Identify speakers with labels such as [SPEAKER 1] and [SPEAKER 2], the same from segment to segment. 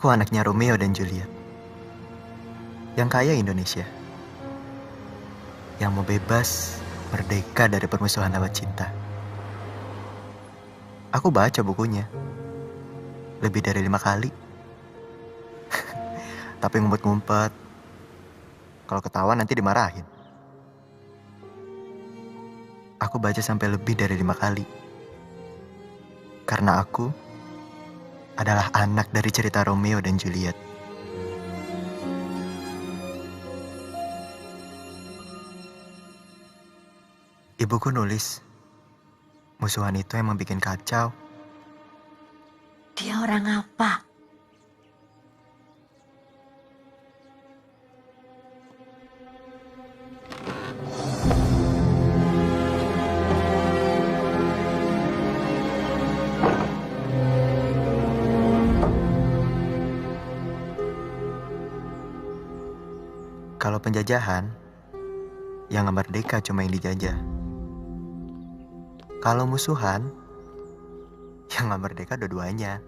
[SPEAKER 1] Aku anaknya Romeo dan Juliet. Yang kaya Indonesia. Yang mau bebas, merdeka dari permusuhan lewat cinta. Aku baca bukunya. Lebih dari 5 kali. Tapi ngumpet-ngumpet. Kalau ketahuan nanti dimarahin. Aku baca sampai lebih dari 5 kali. Karena aku adalah anak dari cerita Romeo dan Juliet. Ibuku nulis, musuhan itu emang bikin kacau.
[SPEAKER 2] Dia orang apa?
[SPEAKER 1] Kalau penjajahan, yang nggak merdeka cuma yang dijajah. Kalau musuhan, yang nggak merdeka dua-duanya.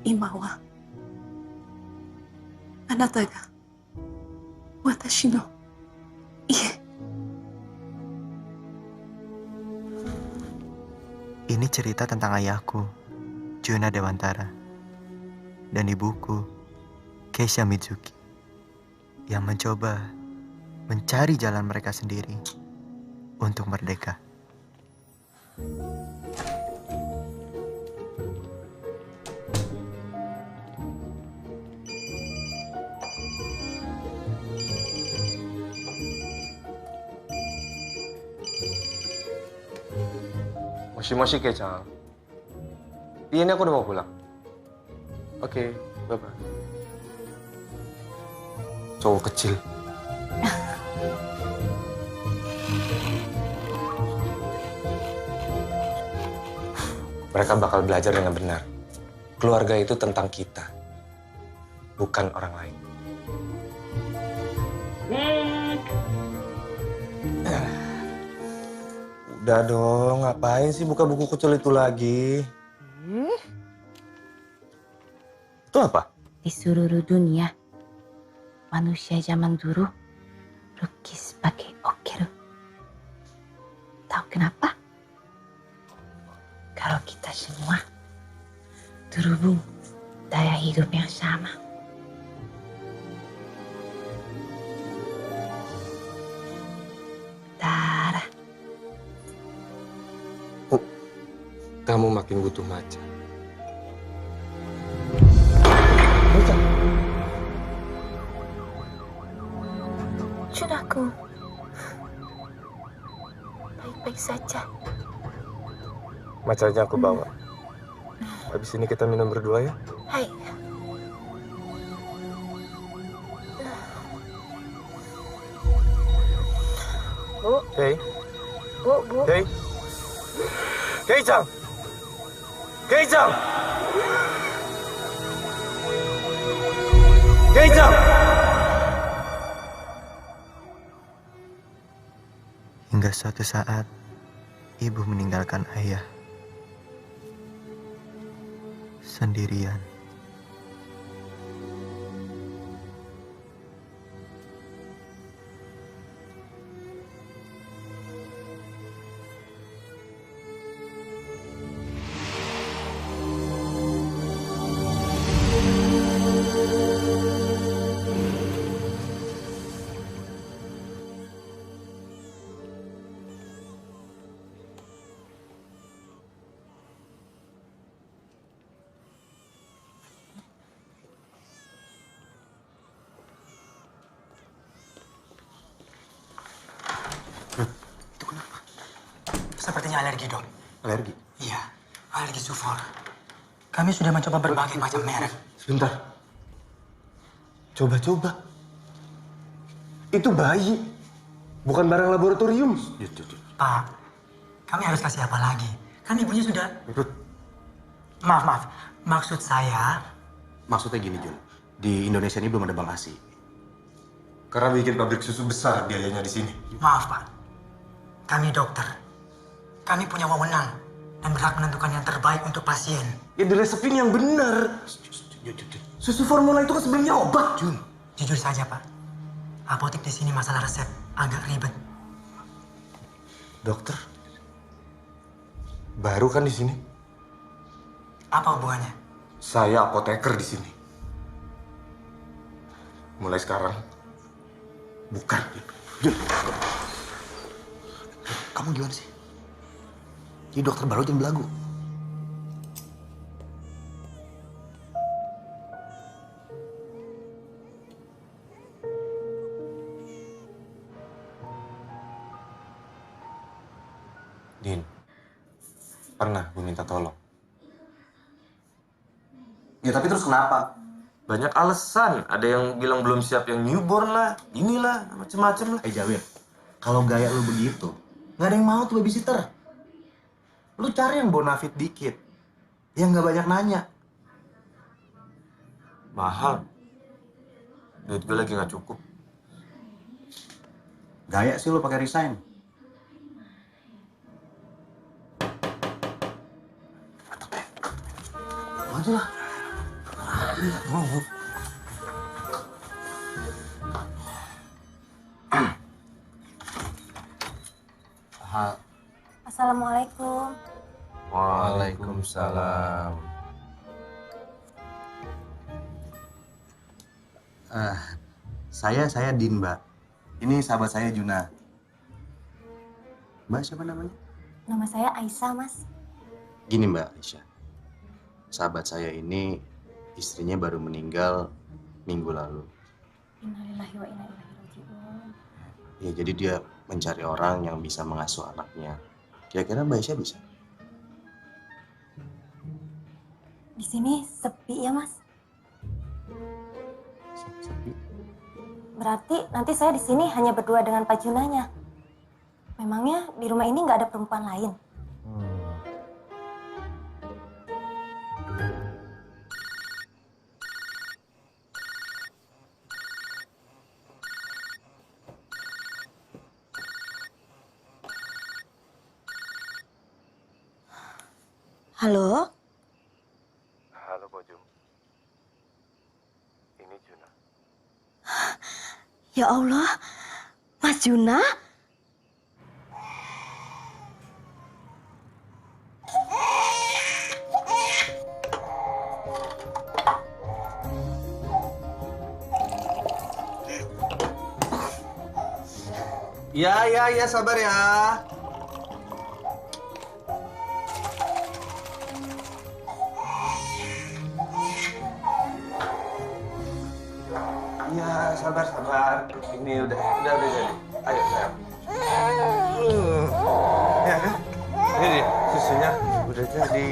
[SPEAKER 2] Imawa. Anata ga watashi no ie.
[SPEAKER 1] Ini cerita tentang ayahku, Juna Dewantara, dan ibuku, Keisha Mizuki, yang mencoba mencari jalan mereka sendiri untuk merdeka.
[SPEAKER 3] Moshi Kei-chan. Iya, ini aku udah mau pulang. Oke, bye-bye. Cowok kecil. Mereka bakal belajar dengan benar. Keluarga itu tentang kita, bukan orang lain. Udah dong, ngapain sih buka buku kecil itu lagi? Itu apa?
[SPEAKER 2] Di seluruh dunia, manusia zaman dulu lukis pakai okeru. Tahu kenapa? Kalau kita semua terhubung daya hidup yang sama. Darah.
[SPEAKER 3] Kamu makin butuh maca.
[SPEAKER 2] Junaku, baik-baik saja.
[SPEAKER 3] Macanya aku bawa. Habis ini kita minum berdua ya.
[SPEAKER 2] Hai. Bu.
[SPEAKER 3] Kei.
[SPEAKER 2] Bu.
[SPEAKER 3] Kei. Kei-chan! Kei-chan! Kei-chan!
[SPEAKER 1] Hingga suatu saat, ibu meninggalkan ayah. Sendirian.
[SPEAKER 4] Sepertinya alergi, Dok.
[SPEAKER 1] Alergi?
[SPEAKER 4] Iya, alergi sulfur. Kami sudah mencoba berbagai macam merek.
[SPEAKER 3] Sebentar. Coba-coba. Itu bayi. Bukan barang laboratorium.
[SPEAKER 4] Pak, kami harus kasih apa lagi? Kan ibunya sudah...
[SPEAKER 1] Rut,
[SPEAKER 4] Maaf. Maksud saya...
[SPEAKER 1] maksudnya gini, Jun. Di Indonesia ini belum ada bank ASI.
[SPEAKER 3] Karena bikin pabrik susu besar biayanya di sini.
[SPEAKER 4] Maaf, Pak. Kami dokter. Kami punya wewenang dan berhak menentukan yang terbaik untuk pasien.
[SPEAKER 3] Ya diresepin yang benar. Susu formula itu kan sebenarnya obat, Jun.
[SPEAKER 4] Jujur saja, Pak. Apotek di sini masalah resep agak ribet.
[SPEAKER 3] Dokter, baru kan di sini?
[SPEAKER 4] Apa hubungannya?
[SPEAKER 3] Saya apoteker di sini. Mulai sekarang, bukan.
[SPEAKER 1] Jun, kamu gimana sih? Jadi dokter baru jangan belagu.
[SPEAKER 3] Din, pernah gue minta tolong.
[SPEAKER 1] Ya tapi terus kenapa?
[SPEAKER 3] Banyak alasan. Ada yang bilang belum siap yang newborn lah, inilah, macem-macem lah.
[SPEAKER 1] Jawir, kalau gaya lu begitu, nggak ada yang mau tuh babysitter. Lu cari yang bonafit dikit, yang nggak banyak nanya.
[SPEAKER 3] Mahal. Duit gue lagi nggak cukup.
[SPEAKER 1] Gaya sih lu pakai resign. Aja lah.
[SPEAKER 5] Assalamualaikum.
[SPEAKER 3] Waalaikumsalam.
[SPEAKER 1] Saya Din, Mbak. Ini sahabat saya Juna. Mbak siapa namanya?
[SPEAKER 5] Nama saya Aisyah, Mas.
[SPEAKER 6] Gini Mbak Aisyah, sahabat saya ini istrinya baru meninggal minggu lalu.
[SPEAKER 5] Innalillahi wa inna ilaihi raji'un.
[SPEAKER 6] Ya jadi dia mencari orang yang bisa mengasuh anaknya. Kira-kira Mbak Aisyah bisa?
[SPEAKER 5] Di sini sepi ya, Mas.
[SPEAKER 6] Sepi?
[SPEAKER 5] Berarti nanti saya di sini hanya berdua dengan Pak Junanya. Memangnya di rumah ini nggak ada perempuan lain? Halo?
[SPEAKER 3] Halo, Bojum. Ini Juna.
[SPEAKER 5] Ya Allah, Mas Juna?
[SPEAKER 3] Ya, sabar ya. Ya, sabar. Ini udah jadi. Ayo, sayang. Ya kan? Ini dia, susunya udah jadi.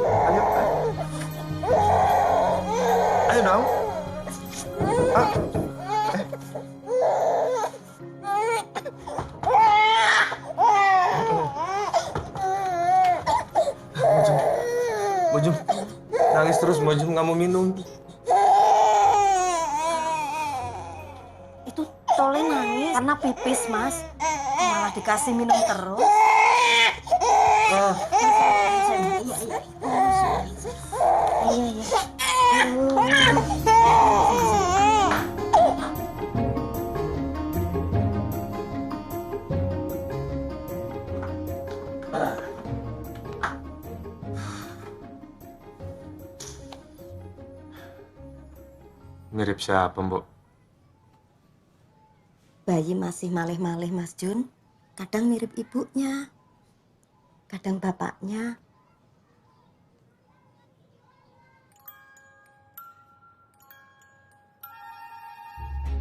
[SPEAKER 3] Ayo. Ayo dong. Ah. Bojum, nangis terus. Bojum nggak mau minum.
[SPEAKER 5] Itu Tole nangis karena pipis, Mas. Malah dikasih minum terus. Iya.
[SPEAKER 3] Mirip siapa, Mbok?
[SPEAKER 5] Bayi masih malih-malih, Mas Jun. Kadang mirip ibunya, kadang bapaknya.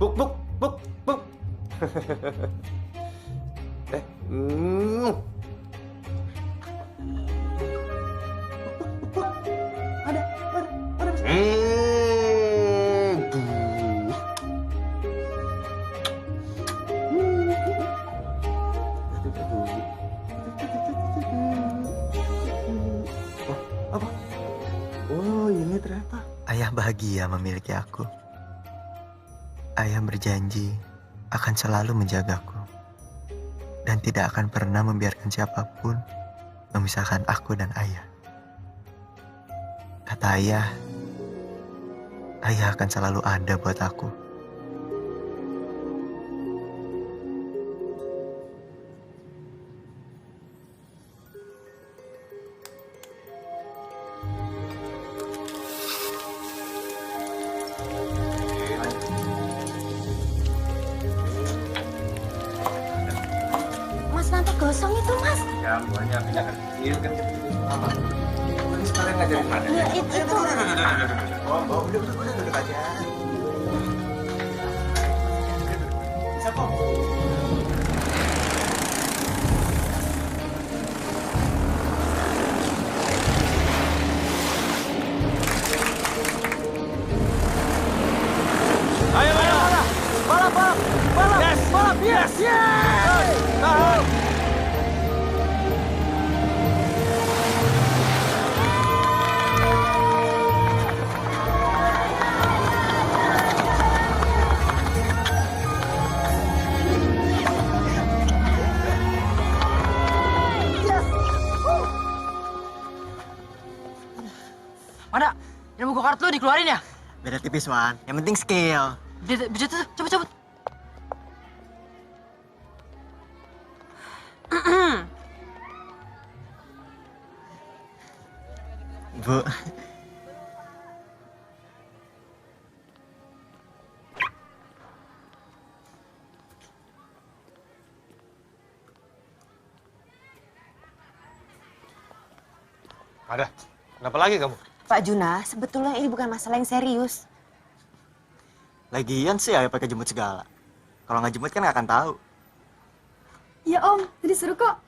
[SPEAKER 3] Buk. 。 Eh,
[SPEAKER 6] Apa? Oh, ini ternyata.
[SPEAKER 1] Ayah bahagia memiliki aku. Ayah berjanji akan selalu menjagaku. Dan tidak akan pernah membiarkan siapapun memisahkan aku dan ayah. Kata ayah akan selalu ada buat aku.
[SPEAKER 5] Mas, nanti gosong itu, Mas.
[SPEAKER 3] Ya, banyak kan kecil kan kecil. Ini sekalian ngajarin mana?
[SPEAKER 5] Iya, itu.
[SPEAKER 1] Oh, udah duduk aja. Bisa kok.
[SPEAKER 4] Mana? Ilmu go-kart lu dikeluarin ya?
[SPEAKER 1] Beda tipis, Wan. Yang penting skill.
[SPEAKER 4] Bisa tuh, cepet.
[SPEAKER 1] Bu.
[SPEAKER 3] Ada. Kenapa lagi kamu?
[SPEAKER 2] Pak Juna, sebetulnya ini bukan masalah yang serius.
[SPEAKER 1] Lagian sih ayah pakai jemput segala. Kalau nggak jemput kan nggak akan tahu.
[SPEAKER 5] Ya Om, tadi seru kok.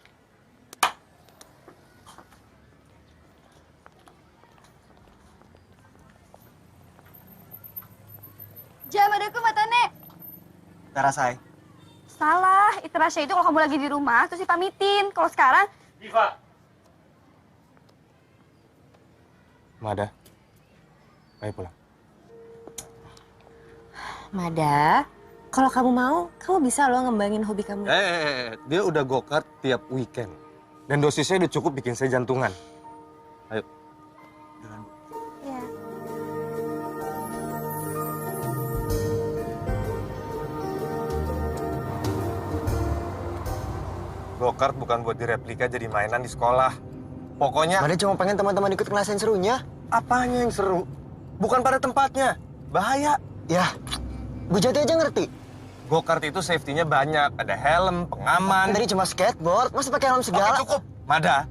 [SPEAKER 5] Jam adaku matane.
[SPEAKER 1] Tarasai.
[SPEAKER 5] Salah, itu Rasya itu kalau kamu lagi di rumah terus dipamitin. Kalau sekarang
[SPEAKER 3] Mada. Ayo pulang.
[SPEAKER 2] Mada, kalau kamu mau, kamu bisa loh ngembangin hobi kamu.
[SPEAKER 3] Dia udah go-kart tiap weekend. Dan dosisnya udah cukup bikin saya jantungan. Ayo.
[SPEAKER 5] ya.
[SPEAKER 3] Go-kart bukan buat direplika jadi mainan di sekolah. Pokoknya...
[SPEAKER 1] Mana cuma pengen teman-teman ikut kelas yang serunya.
[SPEAKER 3] Apanya yang seru? Bukan pada tempatnya. Bahaya.
[SPEAKER 1] Ya, Bu Jati aja ngerti.
[SPEAKER 3] Go-kart itu safety-nya banyak. Ada helm, pengaman.
[SPEAKER 1] Tadi cuma skateboard, masa pakai helm segala?
[SPEAKER 3] Oke, cukup. Mada.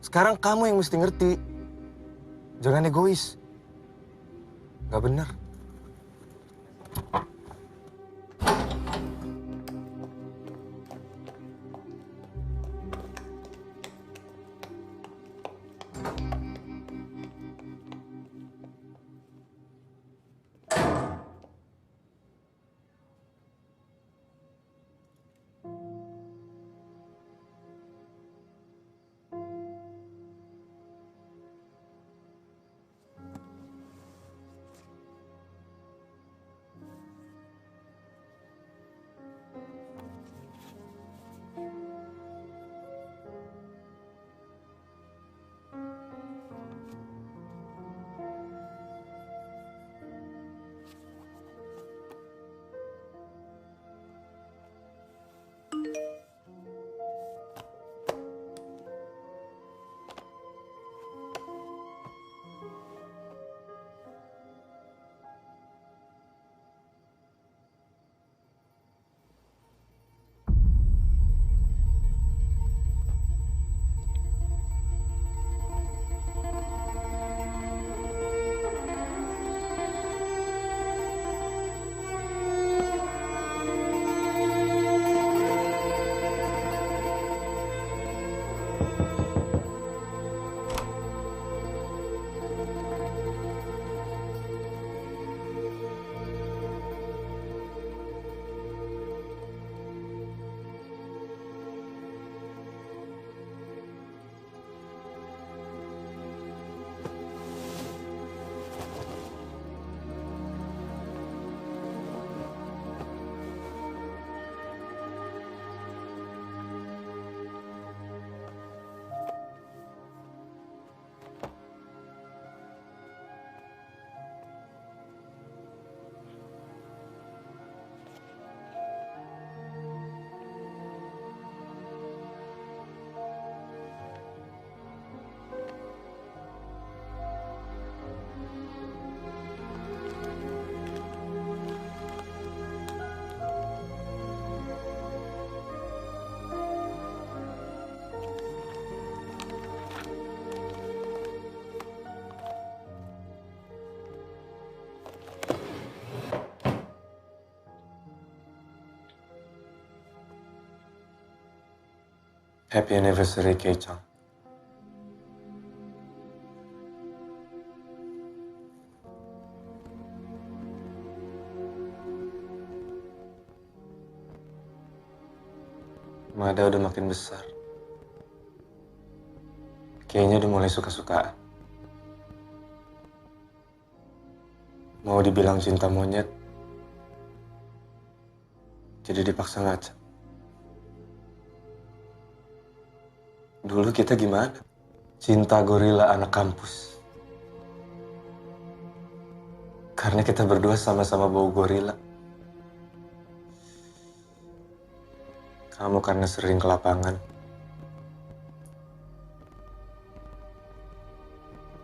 [SPEAKER 3] Sekarang kamu yang mesti ngerti. Jangan egois. Gak benar. Happy anniversary, Kei-chan. Mada udah makin besar. Kayaknya udah mulai suka-sukaan. Mau dibilang cinta monyet, jadi dipaksa ngaca. Dulu kita gimana? Cinta gorila anak kampus. Karena kita berdua sama-sama bau gorila. Kamu karena sering ke lapangan.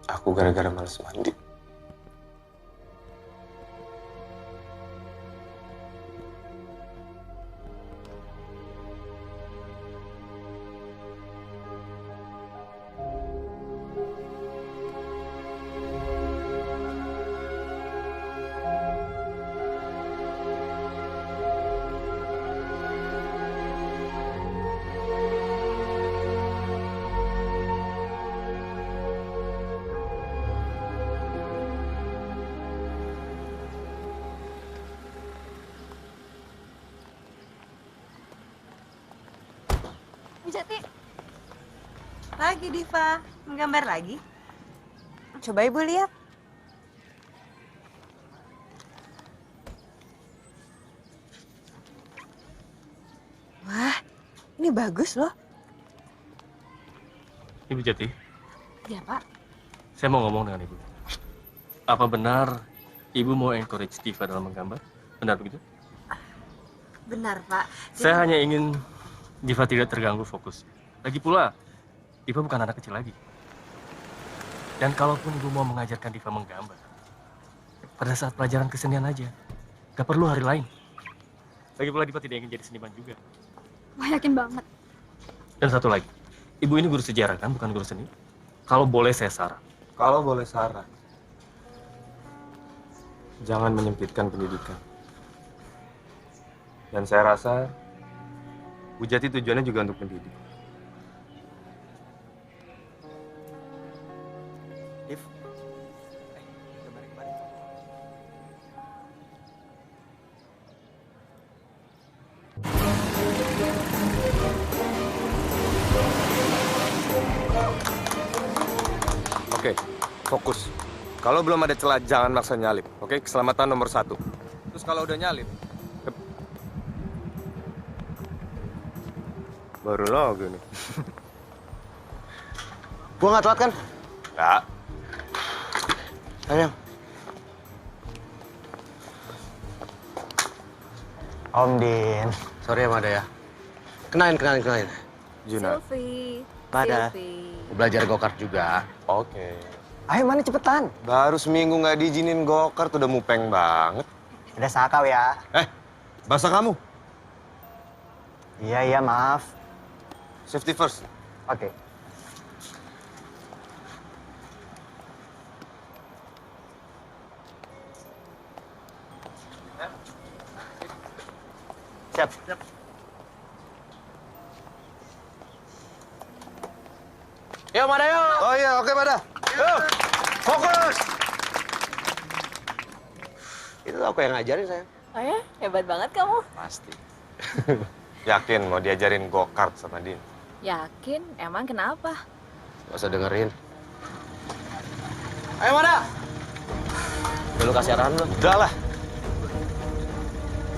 [SPEAKER 3] Aku gara-gara males mandi.
[SPEAKER 7] Jati. Lagi Diva, menggambar lagi. Coba Ibu lihat. Wah, ini bagus loh.
[SPEAKER 8] Ibu Jati,
[SPEAKER 7] Ya Pak.
[SPEAKER 8] saya mau ngomong dengan Ibu. Apa benar Ibu mau encourage Diva dalam menggambar? Benar begitu?
[SPEAKER 7] Benar Pak.
[SPEAKER 8] Saya hanya ingin Diva tidak terganggu fokus. Lagi pula, Diva bukan anak kecil lagi. Dan kalaupun Ibu mau mengajarkan Diva menggambar, pada saat pelajaran kesenian aja. Gak perlu hari lain. Lagi pula Diva tidak ingin jadi seniman juga.
[SPEAKER 9] Wah, yakin banget.
[SPEAKER 8] Dan satu lagi, Ibu ini guru sejarah kan, bukan guru seni? Kalau boleh saya saran.
[SPEAKER 3] Kalau boleh saran, jangan menyempitkan pendidikan. Dan saya rasa Bu Jati tujuannya juga untuk mendidik.
[SPEAKER 1] Div.
[SPEAKER 3] Oke, fokus. Kalau belum ada celah, jangan maksa nyalip. Oke, keselamatan nomor 1. Terus kalau udah nyalip, baru lagi nih.
[SPEAKER 6] Gua nggak telat kan?
[SPEAKER 3] Nggak.
[SPEAKER 6] Ayo. Om Din. Sorry ya Mada ya. Kenalin.
[SPEAKER 3] Juna.
[SPEAKER 9] Sylvie.
[SPEAKER 6] Mada.
[SPEAKER 9] Sylvie.
[SPEAKER 6] Gua belajar go-kart juga.
[SPEAKER 3] Oke.
[SPEAKER 6] Ayo mana cepetan.
[SPEAKER 3] Baru seminggu nggak diizinin go-kart udah mupeng banget.
[SPEAKER 6] Udah sakau ya.
[SPEAKER 3] Bahasa kamu.
[SPEAKER 6] Iya, maaf.
[SPEAKER 3] Safety first.
[SPEAKER 6] Oke. Siap. Yuk, Mada yuk.
[SPEAKER 3] Oh iya, oke Mada. Yuk, fokus.
[SPEAKER 6] Itu aku yang ngajarin, sayang.
[SPEAKER 7] Oh ya, hebat banget kamu.
[SPEAKER 3] Pasti. Yakin mau diajarin go-kart sama Din?
[SPEAKER 7] Yakin? Emang kenapa?
[SPEAKER 6] Gak usah dengerin. Ayo, Mada. Dulu kasih arahan lu.
[SPEAKER 3] Udah lah.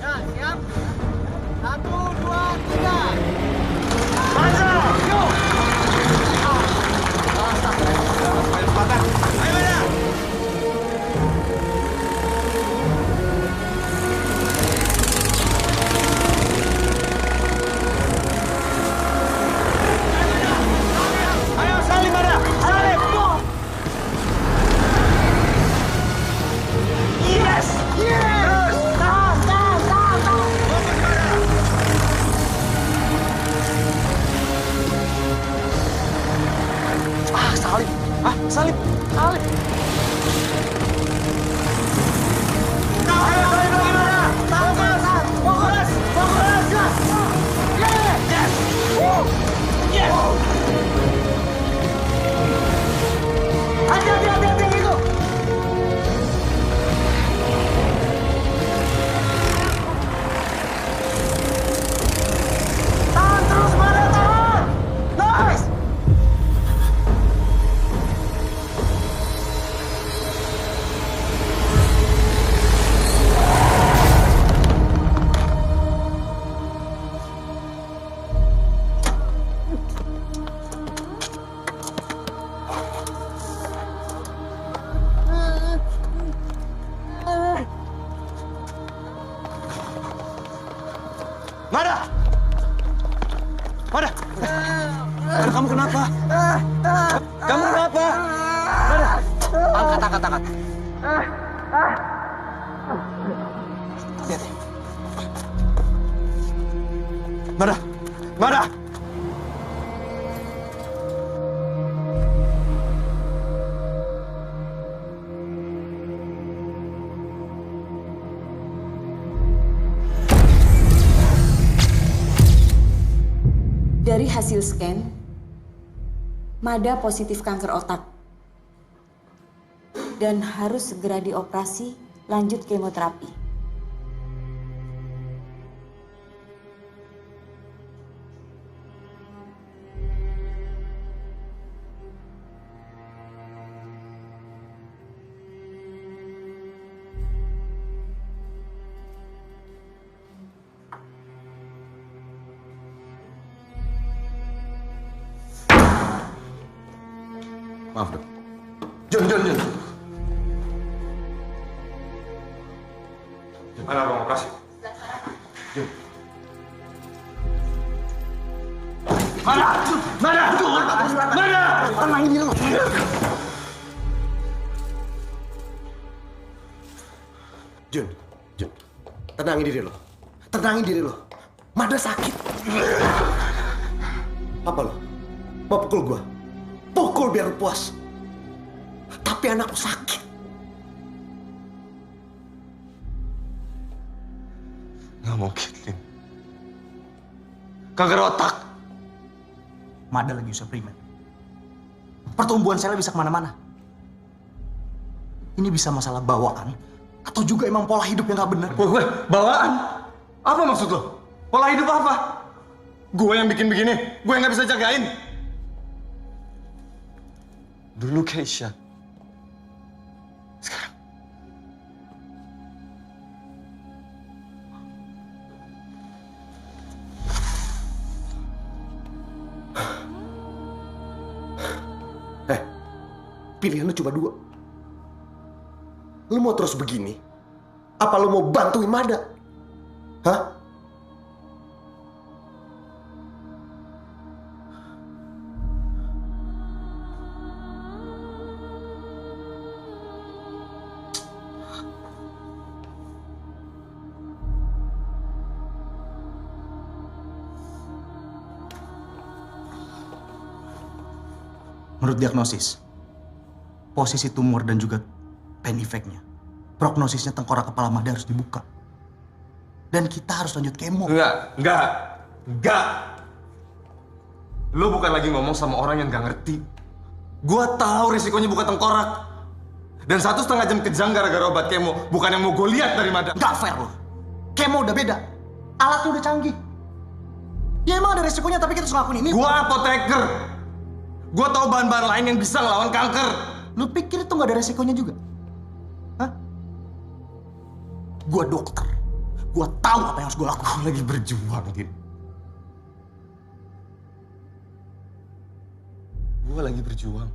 [SPEAKER 4] Ya, siap. 1, 2, 3.
[SPEAKER 3] Ayo, salib Mada. Salib.
[SPEAKER 4] Yes! Yes! Tahan.
[SPEAKER 3] Salib. Salib.
[SPEAKER 4] Fokus! Yes!
[SPEAKER 6] Mada! Mada, kamu kenapa? Kamu kenapa? Mada! Angkat. Lihat ya. Mada!
[SPEAKER 2] Dari hasil scan, Mada positif kanker otak dan harus segera dioperasi lanjut kemoterapi.
[SPEAKER 6] Maaf dok. Jun.
[SPEAKER 3] Mana ruang operasi?
[SPEAKER 6] Mada! Tenangin diri lo. Jun. Tenangin diri lo. Mada sakit. Apa lo? Mau pukul gua? Pukul biar puas. Tapi anakku sakit.
[SPEAKER 3] Nggak mungkin, Lin. Kanker otak.
[SPEAKER 4] Mada lagi suplemen. Pertumbuhan selnya bisa kemana-mana. Ini bisa masalah bawaan atau juga emang pola hidup yang nggak benar.
[SPEAKER 3] Gue bawaan? Apa maksud lo? Pola hidup apa? Gue yang bikin begini, gue yang nggak bisa jagain. Dulu Keisha. Sekarang.
[SPEAKER 6] Pilihan lu cuma dua. Lu mau terus begini? Apa lu mau bantuin Mada? Hah?
[SPEAKER 4] Menurut diagnosis, posisi tumor dan juga pain effect-nya, prognosisnya tengkorak kepala Mada harus dibuka. Dan kita harus lanjut kemo.
[SPEAKER 3] Enggak. Lu bukan lagi ngomong sama orang yang gak ngerti. Gua tahu risikonya buka tengkorak. Dan 1,5 jam kejang gara-gara obat kemo. Bukan yang mau gue lihat dari Mada.
[SPEAKER 4] Nggak fair loh. Kemo udah beda. Alatnya udah canggih. Ya emang ada risikonya, tapi kita harus ngelakuin ini.
[SPEAKER 3] Gua apoteker. Gua tahu bahan-bahan lain yang bisa ngelawan kanker.
[SPEAKER 4] Lu pikir itu nggak ada resikonya juga? Hah? Gua dokter. Gua tahu apa yang harus gua lakukan.
[SPEAKER 3] Gua lagi berjuang, Din. Gua lagi berjuang.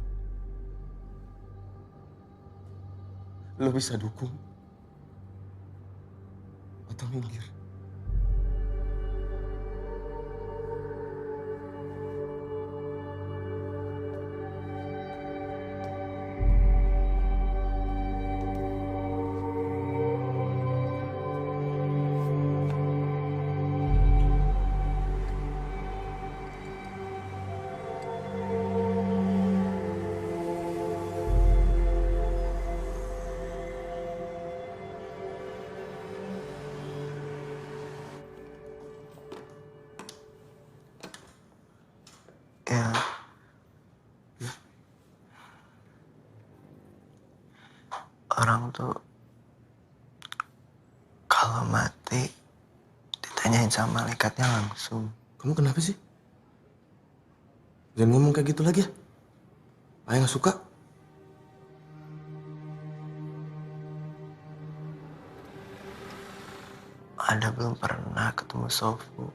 [SPEAKER 3] Lu bisa dukung atau minggir?
[SPEAKER 1] Ya. Orang tuh kalau mati ditanyain sama malaikatnya langsung.
[SPEAKER 3] Kamu kenapa sih? Jangan ngomong kayak gitu lagi ya. Ayah nggak suka.
[SPEAKER 1] Ada belum pernah ketemu Sofu.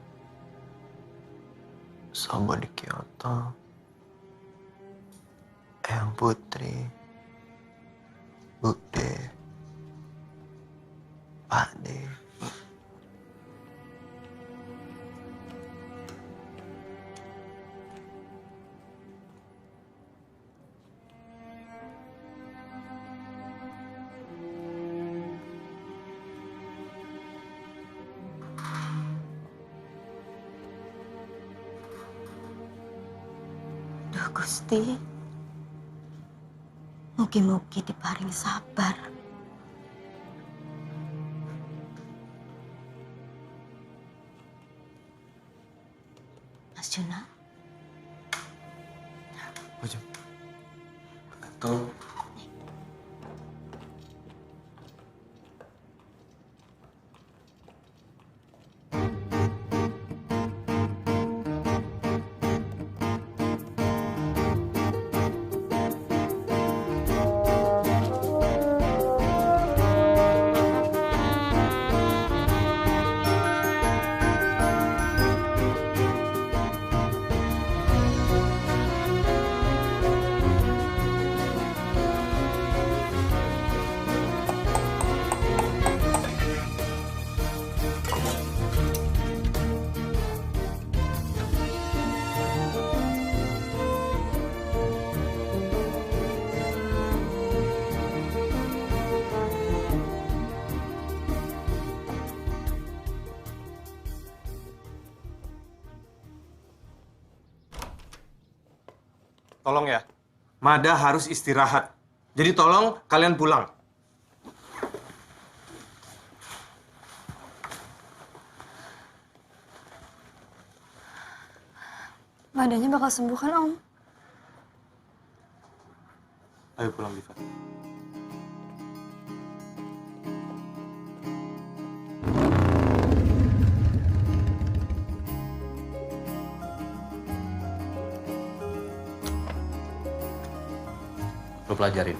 [SPEAKER 1] Sobo di Kyoto, Eyang Putri, Bude, Pak De.
[SPEAKER 5] Gusti, mugi-mugi diparing sabar. Mas Juna,
[SPEAKER 3] Bujum. Tolong. Tolong ya, Mada harus istirahat. Jadi tolong kalian pulang.
[SPEAKER 9] Madanya bakal sembuh kan, Om?
[SPEAKER 3] Ayo pulang, Diva.
[SPEAKER 6] Lo pelajarin.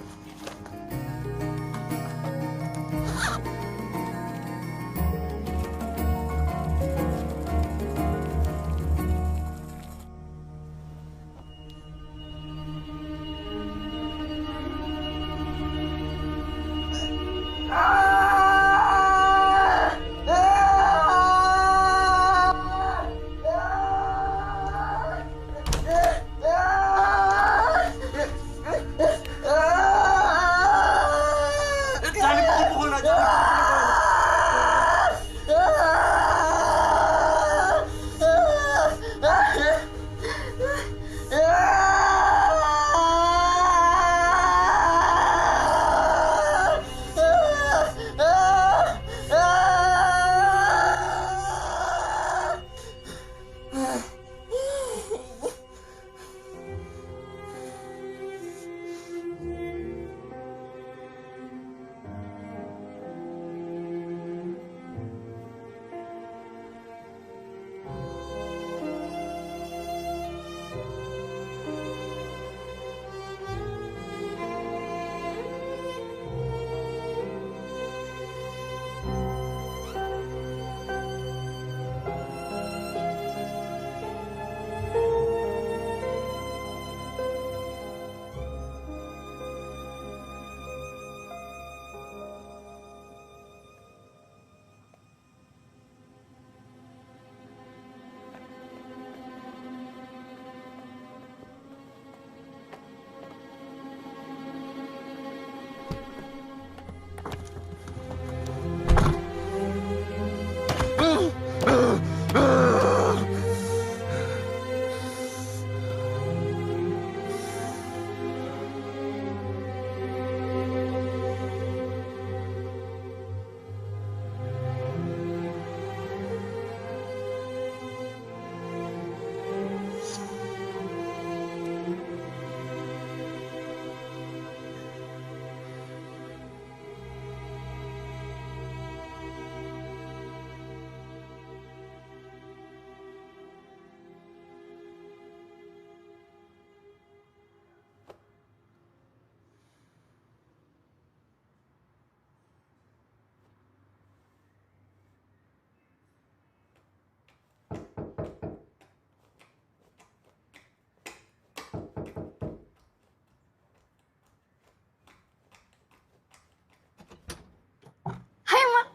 [SPEAKER 9] Hai, Mak.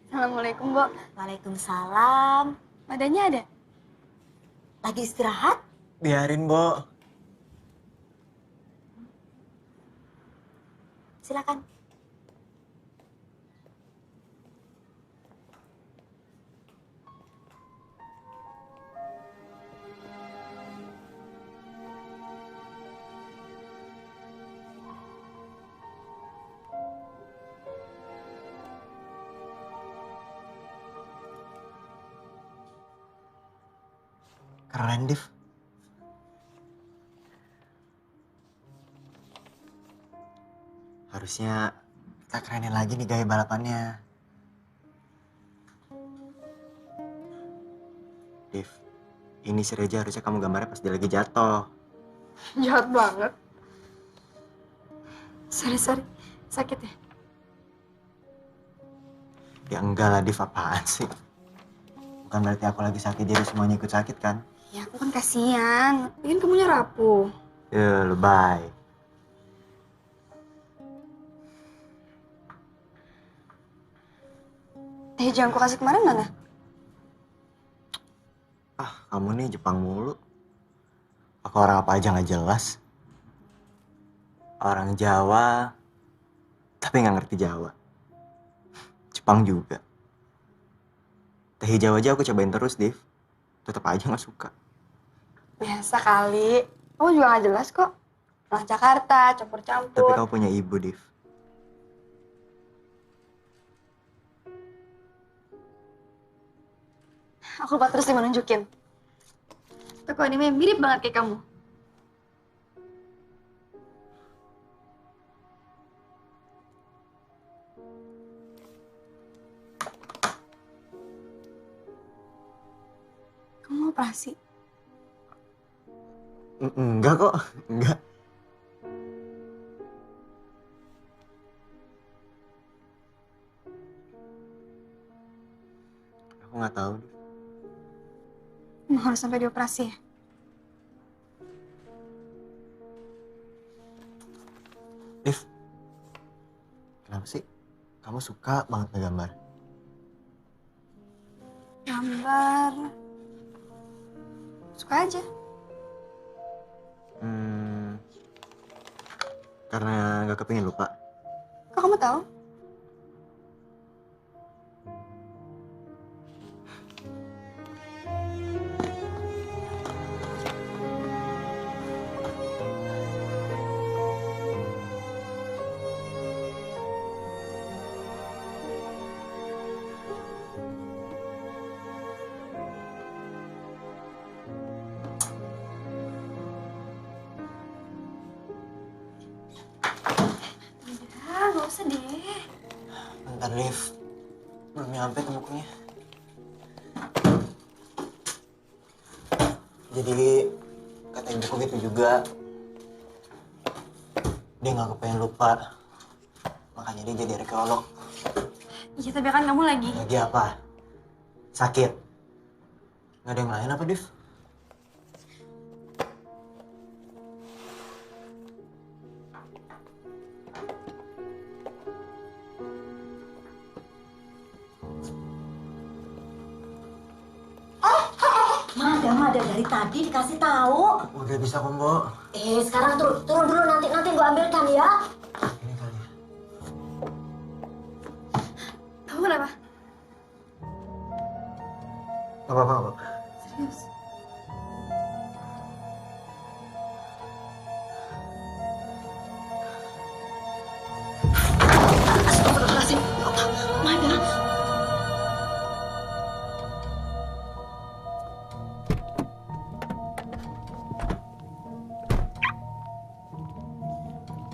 [SPEAKER 9] Assalamualaikum, Mbak.
[SPEAKER 5] Waalaikumsalam.
[SPEAKER 9] Madanya ada?
[SPEAKER 5] Lagi istirahat?
[SPEAKER 1] Biarin, Bo.
[SPEAKER 5] Silakan.
[SPEAKER 1] Keren, Div. Harusnya kita kerenin lagi nih gaya balapannya. Div, ini si Reja harusnya kamu gambarnya pas dia lagi jatuh.
[SPEAKER 9] Jahat banget. Sorry. Sakit ya?
[SPEAKER 1] Ya enggak lah, Div, apaan sih? Bukan berarti aku lagi sakit jadi semuanya ikut sakit kan?
[SPEAKER 9] Ya aku kan kasihan. Mungkin kamunya rapuh.
[SPEAKER 1] Ya, lebay.
[SPEAKER 9] Teh hijau yang aku kasih kemarin mana?
[SPEAKER 1] Ah, kamu nih Jepang mulu. Aku orang apa aja nggak jelas. Orang Jawa, tapi nggak ngerti Jawa. Jepang juga. Teh hijau aja aku cobain terus, Div. Tetap aja nggak suka.
[SPEAKER 9] Biasa kali. Kamu juga nggak jelas kok. Orang Jakarta,
[SPEAKER 1] Tapi
[SPEAKER 9] campur-campur.
[SPEAKER 1] kamu punya ibu, Div.
[SPEAKER 9] Aku lupa terus nih mau nunjukin. Toko anime mirip banget kayak kamu. Kamu mau operasi?
[SPEAKER 1] Enggak kok, enggak. Aku nggak tahu, Div.
[SPEAKER 9] Emang harus sampai dioperasi ya?
[SPEAKER 1] Div, kenapa sih kamu suka banget ngegambar?
[SPEAKER 9] Gambar. Suka aja.
[SPEAKER 1] Karena nggak kepingin lupa.
[SPEAKER 9] Kok kamu tahu? Ya, nggak usah deh.
[SPEAKER 1] Bentar, Div. Belum nyampe tuh bukunya. Jadi, kata ibuku gitu juga. Dia nggak kepengen lupa. Makanya dia jadi arkeolog.
[SPEAKER 9] Iya, tapi kan kamu lagi.
[SPEAKER 1] Lagi apa? Sakit? Nggak ada yang lain apa, Div?
[SPEAKER 2] Mada dari tadi dikasih tahu.
[SPEAKER 1] Udah bisa kok, Mbok.
[SPEAKER 2] Sekarang turun dulu nanti gua ambilkan ya.
[SPEAKER 1] Ini kali ya.
[SPEAKER 9] Kamu kenapa?
[SPEAKER 1] Nggak apa-apa, nggak apa-apa.
[SPEAKER 9] Serius? Astagfirullahaladzim. Mada.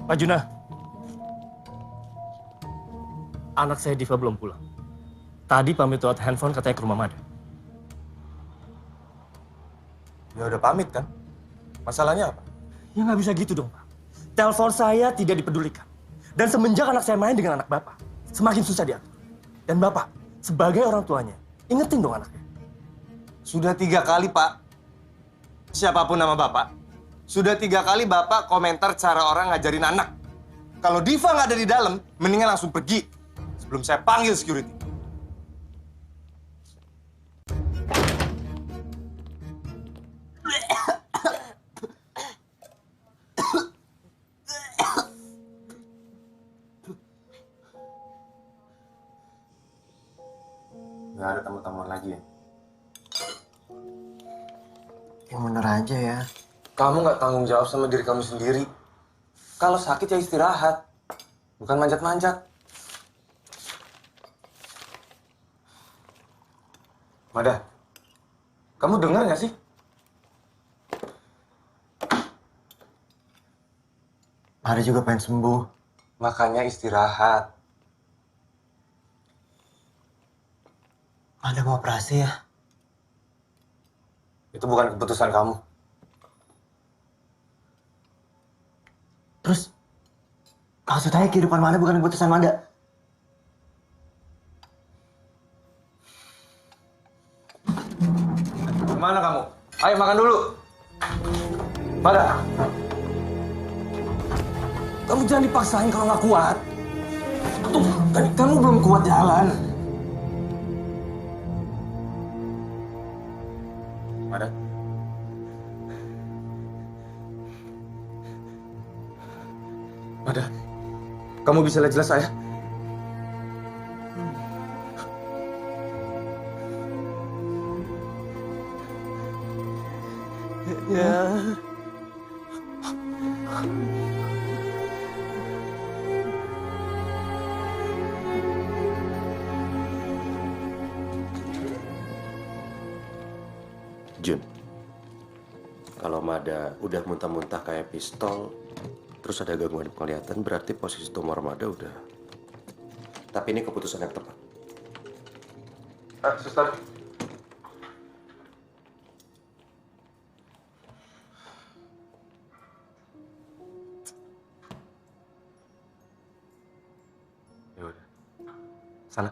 [SPEAKER 8] Pak Juna, anak saya Diva belum pulang. Tadi pamit lewat handphone katanya ke rumah Mada.
[SPEAKER 3] Ya udah pamit kan? Masalahnya apa?
[SPEAKER 8] Ya nggak bisa gitu dong, Pak. Telepon saya tidak dipedulikan. Dan semenjak anak saya main dengan anak Bapak, semakin susah diatur. Dan Bapak, sebagai orang tuanya, ingetin dong anaknya.
[SPEAKER 3] Sudah 3 kali, Pak. Siapapun nama Bapak. Sudah 3 kali Bapak komentar cara orang ngajarin anak. Kalau Diva nggak ada di dalam, mendingan langsung pergi. Sebelum saya panggil security. Nggak ada tamu-tamuan lagi ya?
[SPEAKER 1] Yang bener aja ya.
[SPEAKER 3] Kamu nggak tanggung jawab sama diri kamu sendiri. Kalau sakit ya istirahat. Bukan manjat-manjat. Mada, kamu dengar nggak sih?
[SPEAKER 1] Ada juga pengen sembuh.
[SPEAKER 3] Makanya istirahat.
[SPEAKER 1] Ada mau operasi ya?
[SPEAKER 3] Itu bukan keputusan kamu.
[SPEAKER 1] Terus, maksud saya kehidupan Manda bukan keputusan Manda.
[SPEAKER 3] Kemana kamu? Ayo makan dulu. Mada. Kamu jangan dipaksain kalau nggak kuat. Tuh, kan kamu belum kuat jalan. Mada. Mada. Kamu bisa lihat jelas saya? Ya.
[SPEAKER 6] Jun, kalau Mada udah muntah-muntah kayak pistol, terus ada gangguan penglihatan, berarti posisi tumor Mada udah. Tapi ini keputusan yang tepat.
[SPEAKER 3] Suster. Ya udah. Sana.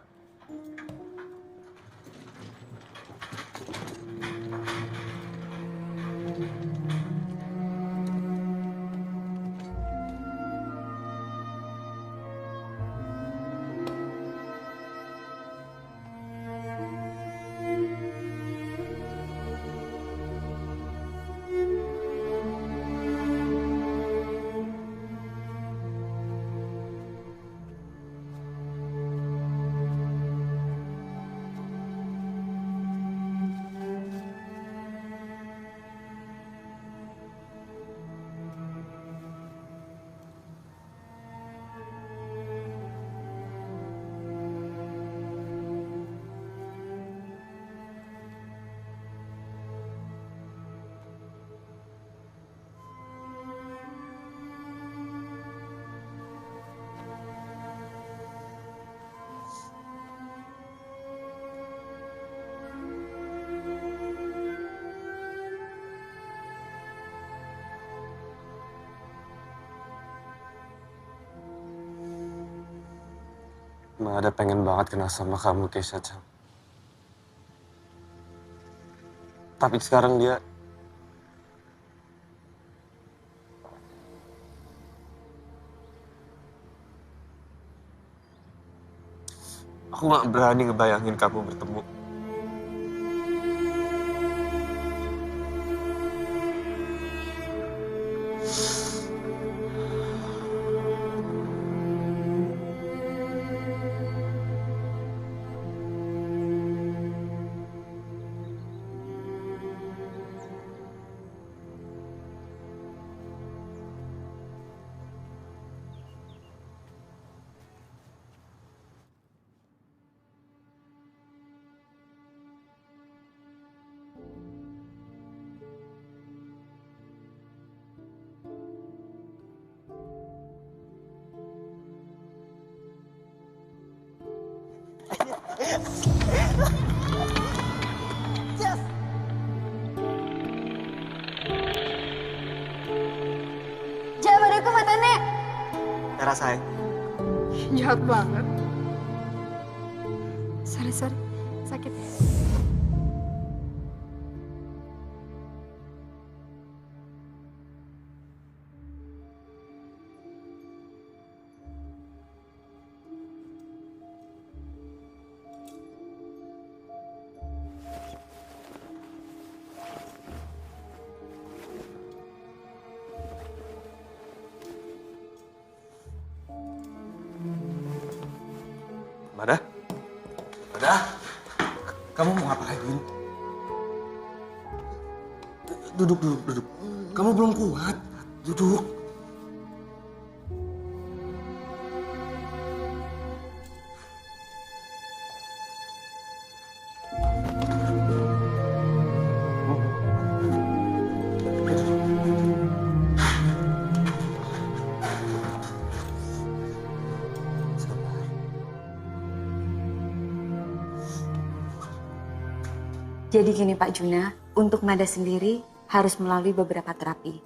[SPEAKER 3] Emang ada pengen banget kenal sama kamu, Keisha Chan. Tapi sekarang dia... Aku gak berani ngebayangin kamu bertemu.
[SPEAKER 5] Jangan padaku matanya.
[SPEAKER 1] Cara saya.
[SPEAKER 9] Jahat banget. Sorry, sakit.
[SPEAKER 3] Mada? Mada? Kamu mau ngapain? Duduk. Kamu belum kuat. Duduk.
[SPEAKER 10] Jadi gini Pak Juna, untuk Mada sendiri harus melalui beberapa terapi.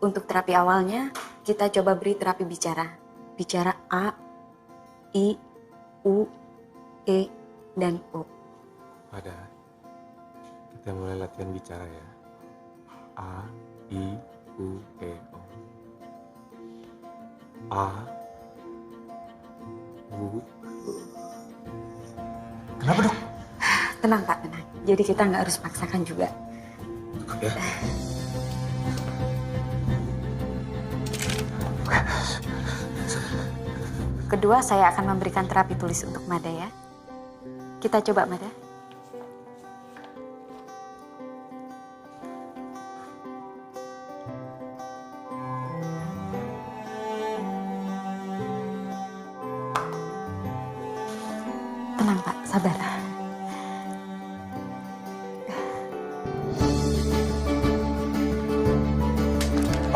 [SPEAKER 10] Untuk terapi awalnya, kita coba beri terapi bicara. Bicara A, I, U, E, dan O.
[SPEAKER 3] Mada, kita mulai latihan bicara ya. A, I, U, E, O. A, U.
[SPEAKER 4] Kenapa dok?
[SPEAKER 10] Tenang Pak, tenang. Jadi kita nggak harus paksakan juga.
[SPEAKER 3] Ya.
[SPEAKER 10] Kedua, saya akan memberikan terapi tulis untuk Mada ya. Kita coba Mada. Tenang Pak, sabar.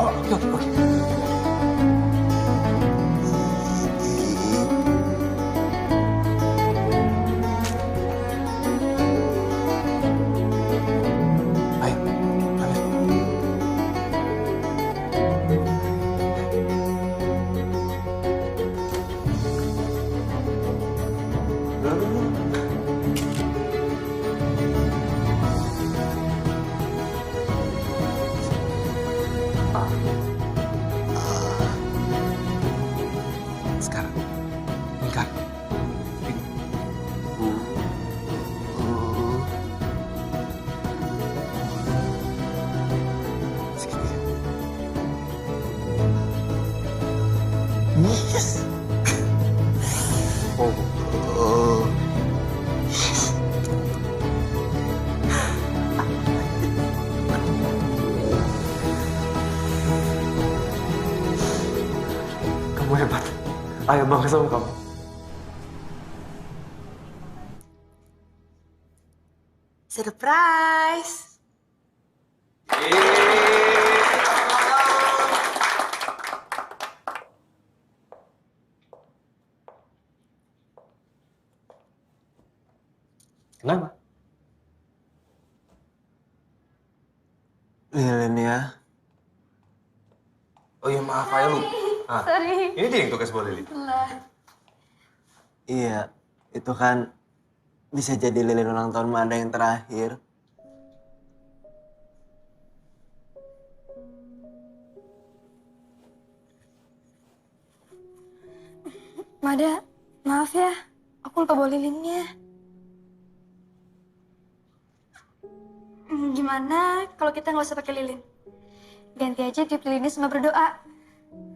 [SPEAKER 3] Oh, oke.
[SPEAKER 4] Sekarang, ingkar.
[SPEAKER 1] Yes. Oh.
[SPEAKER 3] Kamu hebat. Ayah bangga sama kamu.
[SPEAKER 2] Surprise!
[SPEAKER 3] Kenapa?
[SPEAKER 1] Lilin ya.
[SPEAKER 3] Oh iya maaf ayah lu.
[SPEAKER 2] Sorry.
[SPEAKER 3] Ini dia yang tugas buat Lili.
[SPEAKER 1] Iya, itu kan bisa jadi lilin ulang tahun Mada yang terakhir.
[SPEAKER 5] Mada, maaf ya. Aku lupa bawa lilinnya. Gimana kalau kita nggak usah pakai lilin? Ganti aja tiup lilinnya sama berdoa.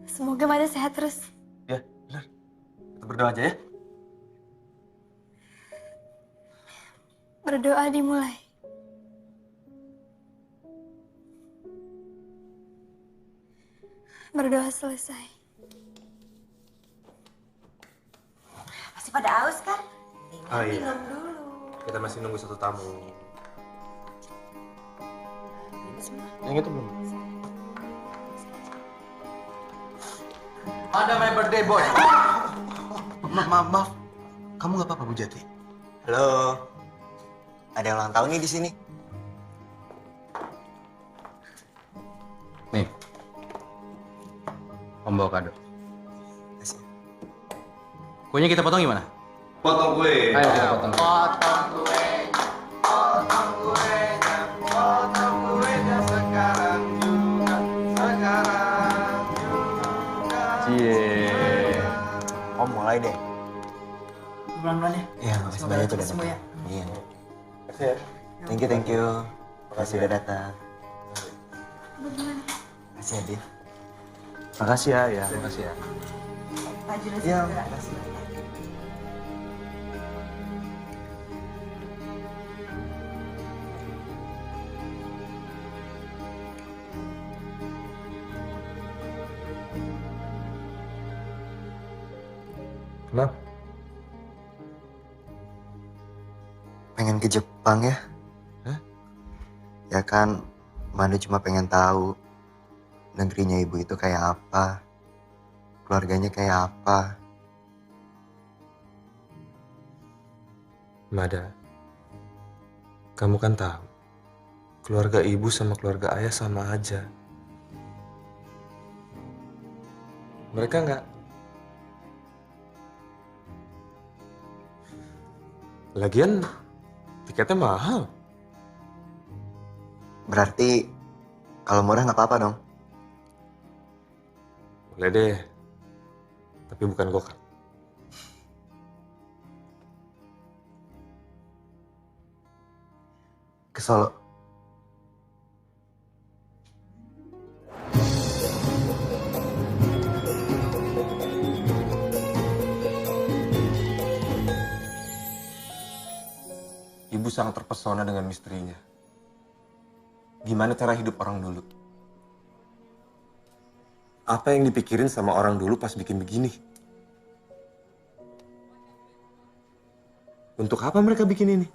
[SPEAKER 5] Semoga Mada sehat terus.
[SPEAKER 3] Ya, benar. Kita berdoa aja ya.
[SPEAKER 5] Berdoa dimulai. Berdoa selesai.
[SPEAKER 2] Masih pada haus kan?
[SPEAKER 3] Oh iya.
[SPEAKER 2] Minum dulu.
[SPEAKER 3] Kita masih nunggu satu tamu. Yang itu belum.
[SPEAKER 4] Ada my birthday boy. Maaf. Kamu nggak apa-apa Bu Jati?
[SPEAKER 1] Halo. Ada yang ulang tahun nih di sini.
[SPEAKER 4] Nih. Om bawa kado.
[SPEAKER 1] Kasih.
[SPEAKER 4] Kuenya kita potong gimana?
[SPEAKER 3] Potong kue.
[SPEAKER 4] Ayo kita potong.
[SPEAKER 1] Cie. Om mulai deh.
[SPEAKER 2] Pelan-pelan ya.
[SPEAKER 1] Iya, makasih banyak udah datang. Iya. Thank you. Makasih udah datang. Makasih ya, Dit.
[SPEAKER 4] Makasih ya. Makasih ya.
[SPEAKER 2] Pak Juna
[SPEAKER 1] Iya,
[SPEAKER 2] segera.
[SPEAKER 1] makasih.
[SPEAKER 3] Kenapa?
[SPEAKER 1] Pengen ke Jepang ya?
[SPEAKER 3] Hah?
[SPEAKER 1] Ya kan, Manu cuma pengen tahu negerinya ibu itu kayak apa, keluarganya kayak apa.
[SPEAKER 3] Mada, kamu kan tahu Keluarga ibu sama keluarga ayah sama aja. Mereka nggak. Lagian tiketnya mahal.
[SPEAKER 1] Berarti kalau murah nggak apa-apa dong.
[SPEAKER 3] Boleh deh. Tapi bukan go-kart.
[SPEAKER 1] Ke Solo.
[SPEAKER 3] Ibu sangat terpesona dengan misterinya. Gimana cara hidup orang dulu? Apa yang dipikirin sama orang dulu pas bikin begini? Untuk apa mereka bikin ini?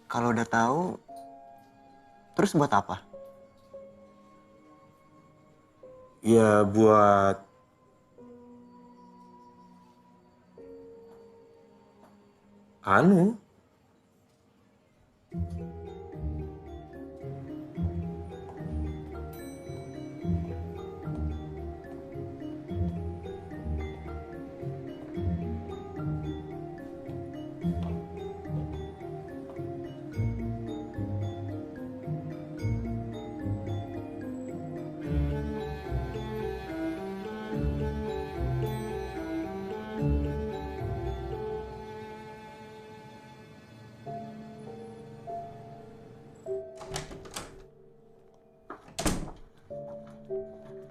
[SPEAKER 1] Kalau udah tahu, terus buat apa?
[SPEAKER 3] Ya buat anu.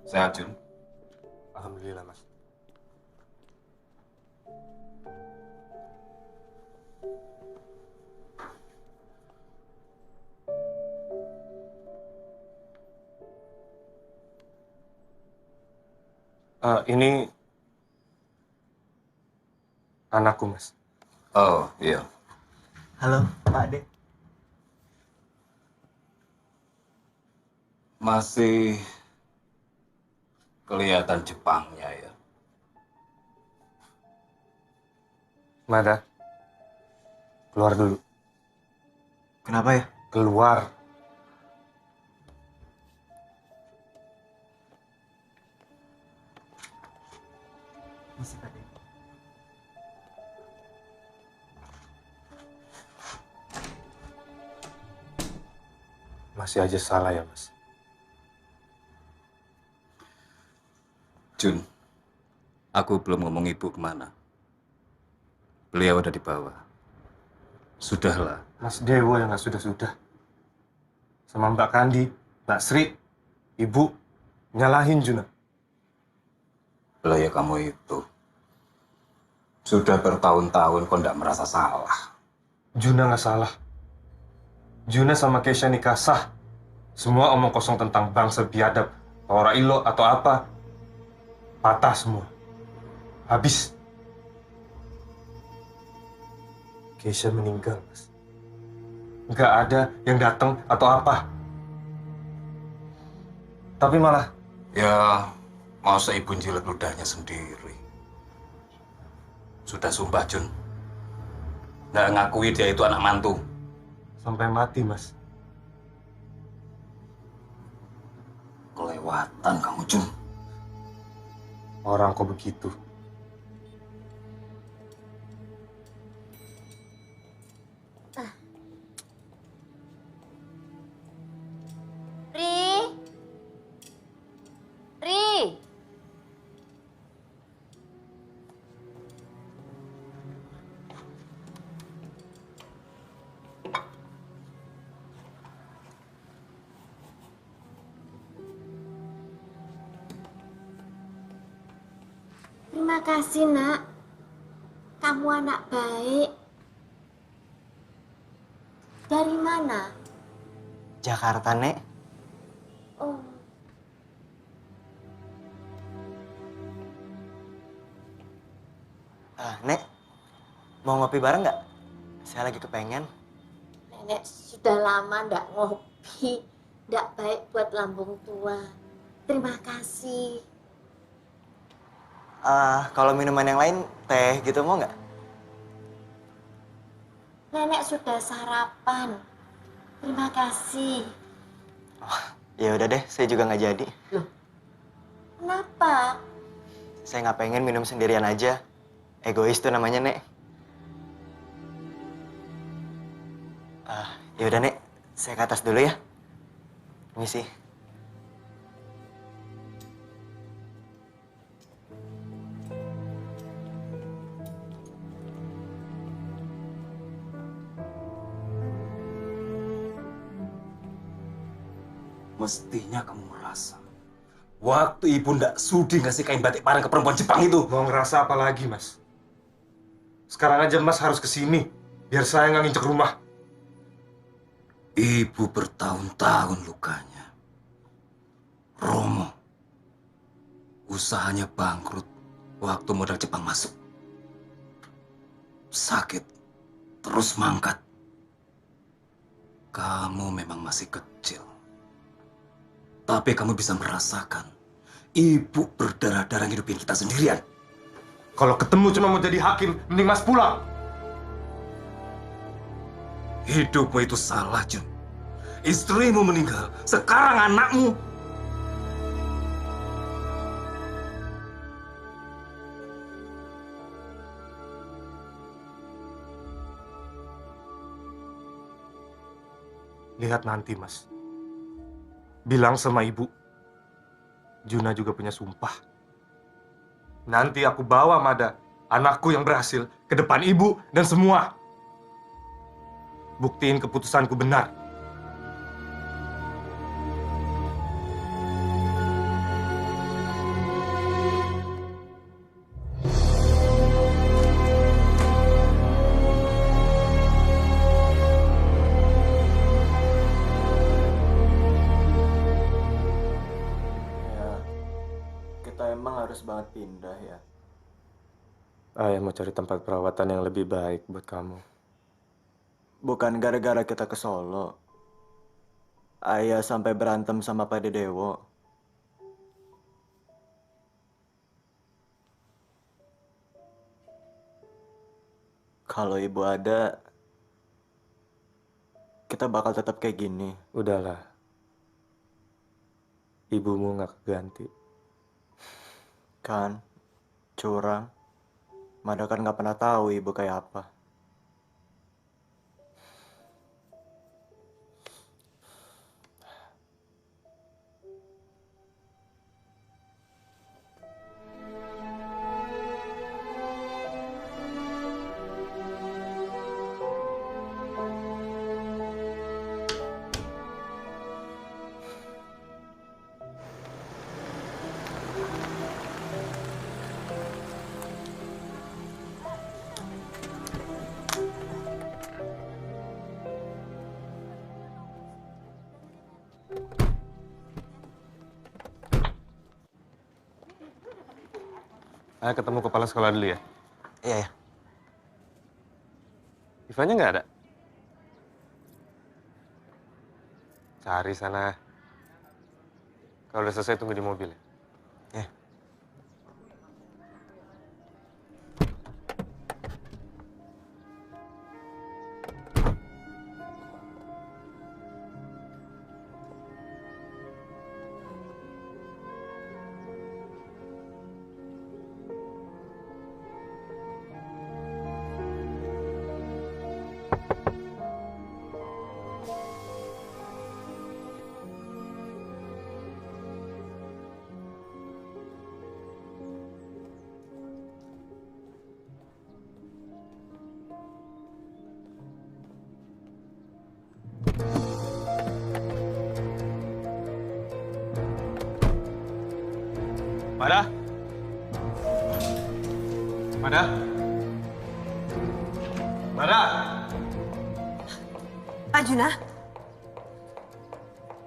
[SPEAKER 11] Sehat, Jun?
[SPEAKER 3] Alhamdulillah, Mas. Ini anakku, Mas.
[SPEAKER 11] Oh, iya.
[SPEAKER 1] Halo, Pak Ade.
[SPEAKER 11] Masih kelihatan Jepangnya ya.
[SPEAKER 3] Mada, keluar dulu.
[SPEAKER 1] Kenapa ya?
[SPEAKER 3] Keluar.
[SPEAKER 1] Masih Pak Ade.
[SPEAKER 3] Masih aja salah ya, Mas.
[SPEAKER 11] Jun, aku belum ngomong ibu kemana. Beliau udah dibawa. Sudahlah.
[SPEAKER 3] Mas Dewo yang nggak sudah-sudah. Sama Mbak Kandi, Mbak Sri, Ibu, nyalahin Juna.
[SPEAKER 11] Lah ya kamu itu. Sudah bertahun-tahun kok nggak merasa salah.
[SPEAKER 3] Juna nggak salah. Juna sama Keisha nikah sah. Semua omong kosong tentang bangsa biadab, Tora Ilo atau apa, patah semua. Habis. Keisha meninggal, Mas. Nggak ada yang datang atau apa. Tapi malah...
[SPEAKER 11] Ya, masa ibu jilat ludahnya sendiri. Sudah sumpah, Jun. Nggak ngakui dia itu anak mantu.
[SPEAKER 3] Sampai mati, Mas.
[SPEAKER 11] Kelewatan kamu, Jun.
[SPEAKER 3] Orang kok begitu.
[SPEAKER 5] Ri. Ri.
[SPEAKER 12] Terima kasih, Nak. Kamu anak baik. Dari mana?
[SPEAKER 1] Jakarta, Nek.
[SPEAKER 12] Oh,
[SPEAKER 1] Nek, mau ngopi bareng nggak? Saya lagi kepengen.
[SPEAKER 12] Nenek sudah lama ndak ngopi. Ndak baik buat lambung tua. Terima kasih.
[SPEAKER 1] Kalau minuman yang lain, teh gitu mau nggak?
[SPEAKER 12] Nenek sudah sarapan. Terima kasih.
[SPEAKER 1] Ya udah deh, saya juga nggak jadi.
[SPEAKER 12] Kenapa?
[SPEAKER 1] Saya nggak pengen minum sendirian aja. Egois tuh namanya, Nek. Ya udah, Nek. Saya ke atas dulu ya. Misi.
[SPEAKER 11] Mestinya kamu merasa waktu ibu ndak sudi ngasih kain batik parang ke perempuan Jepang itu.
[SPEAKER 3] Mau ngerasa apa lagi, Mas? Sekarang aja Mas harus ke sini biar saya nggak nginjek rumah.
[SPEAKER 11] Ibu bertahun-tahun lukanya. Romo, usahanya bangkrut waktu modal Jepang masuk. Sakit, terus mangkat. Kamu memang masih kecil. Tapi kamu bisa merasakan ibu berdarah-darah hidupin kita sendirian.
[SPEAKER 3] Kalau ketemu cuma mau jadi hakim, mending Mas pulang.
[SPEAKER 11] Hidupmu itu salah, Jun. Istrimu meninggal, sekarang anakmu.
[SPEAKER 3] Lihat nanti, Mas. Bilang sama ibu, Juna juga punya sumpah. Nanti aku bawa Mada, anakku yang berhasil, ke depan ibu dan semua. Buktiin keputusanku benar.
[SPEAKER 1] Kita emang harus banget pindah ya.
[SPEAKER 3] Ayah mau cari tempat perawatan yang lebih baik buat kamu.
[SPEAKER 1] Bukan gara-gara kita ke Solo. Ayah sampai berantem sama Pak Dedewo. Kalau ibu ada, kita bakal tetap kayak gini.
[SPEAKER 3] Udahlah. Ibumu nggak keganti.
[SPEAKER 1] Kan, curang. Mada kan nggak pernah tahu ibu kayak apa.
[SPEAKER 3] Ayah ketemu kepala sekolah dulu ya.
[SPEAKER 1] Iya ya.
[SPEAKER 3] Ivanya nggak ada? Cari sana. Kalau udah selesai tunggu di mobil ya. Mada? Mada? Mada?
[SPEAKER 2] Pak Juna,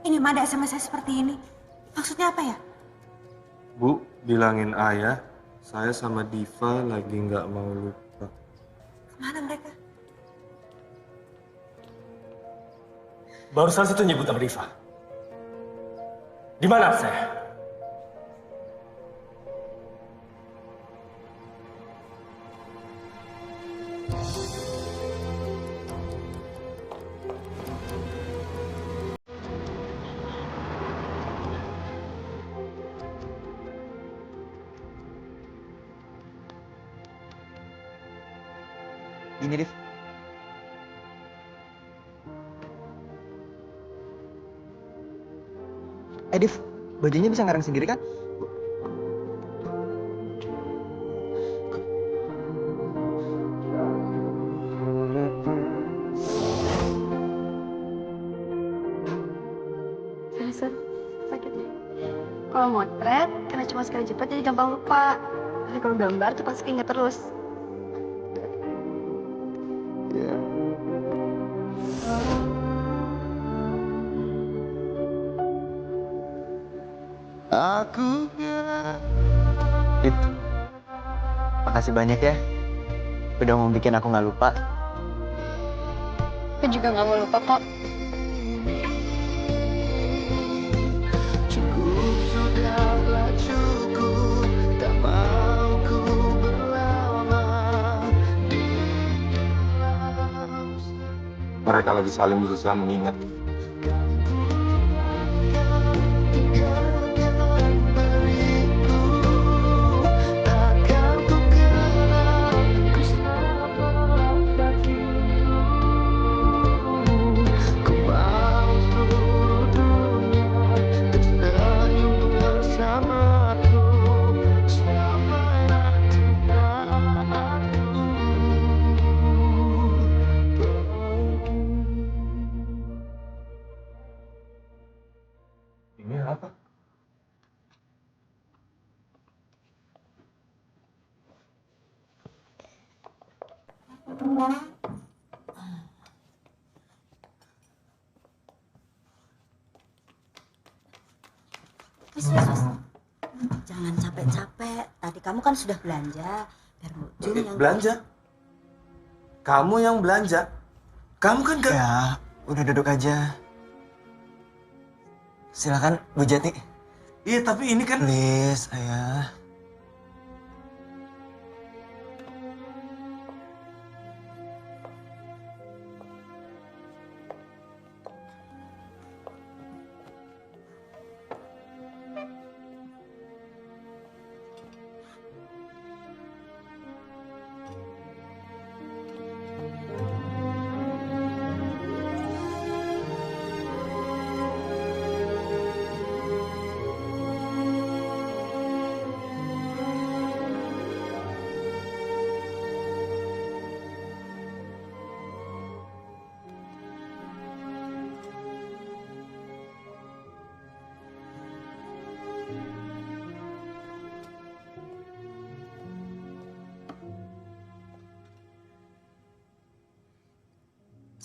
[SPEAKER 2] ini Mada SMS saya seperti ini. Maksudnya apa ya?
[SPEAKER 3] Bu, bilangin ayah, saya sama Diva lagi nggak mau lupa.
[SPEAKER 2] Kemana mereka?
[SPEAKER 8] Barusan situ nyebut nama Diva. Di mana saya?
[SPEAKER 1] kakinya, Div. Div, bajunya bisa ngarang sendiri kan?
[SPEAKER 9] Seriusan, sakit ya? Kalau motret, karena cuma sekali jepit jadi gampang lupa. Tapi kalau gambar tuh pasti inget terus.
[SPEAKER 1] Aku Div, makasih banyak ya. Udah mau bikin aku nggak lupa.
[SPEAKER 9] Aku juga nggak mau lupa kok.
[SPEAKER 3] Mereka lagi saling berusaha mengingat. Ini apa?
[SPEAKER 13] Jangan capek-capek. Tadi kamu kan sudah belanja. Biar Jun yang
[SPEAKER 3] Belanja? Kamu yang belanja? Kamu kan gak...
[SPEAKER 1] Ya, udah duduk aja. Silakan, Bu Jati.
[SPEAKER 3] Iya, tapi ini kan...
[SPEAKER 1] Please, ayah.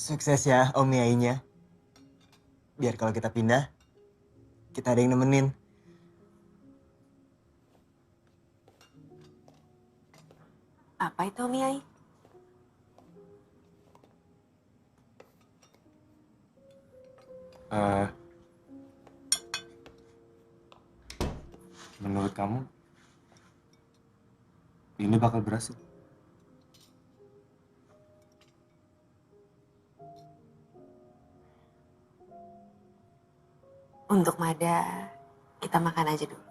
[SPEAKER 1] Sukses ya Om Yainya. Biar kalau kita pindah, kita ada yang nemenin.
[SPEAKER 10] Apa itu Om Yai?
[SPEAKER 3] Menurut kamu, ini bakal berhasil?
[SPEAKER 10] Untuk Mada, kita makan aja dulu.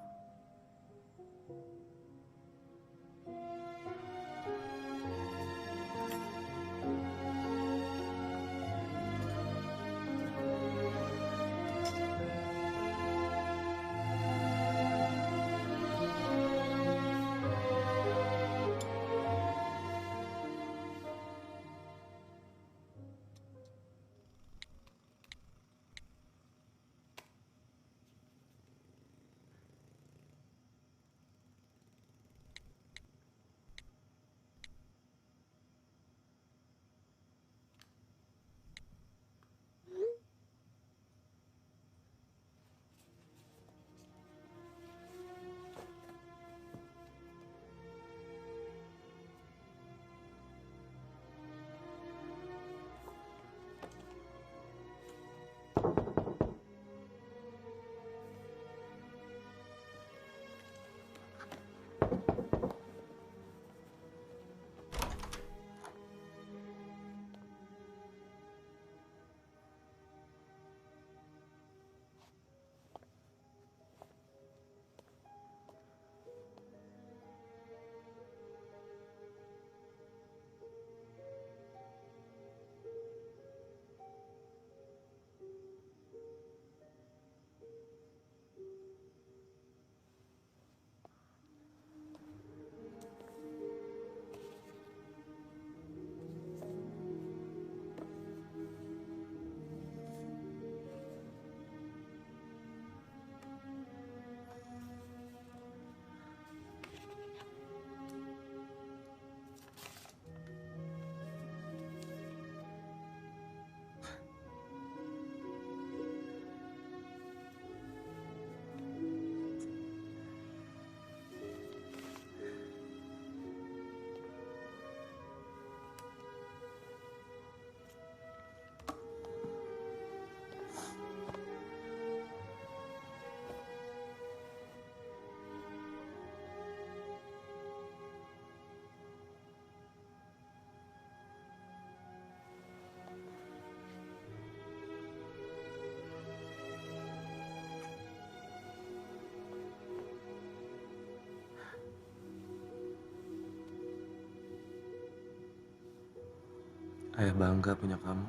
[SPEAKER 3] Ayah bangga punya kamu.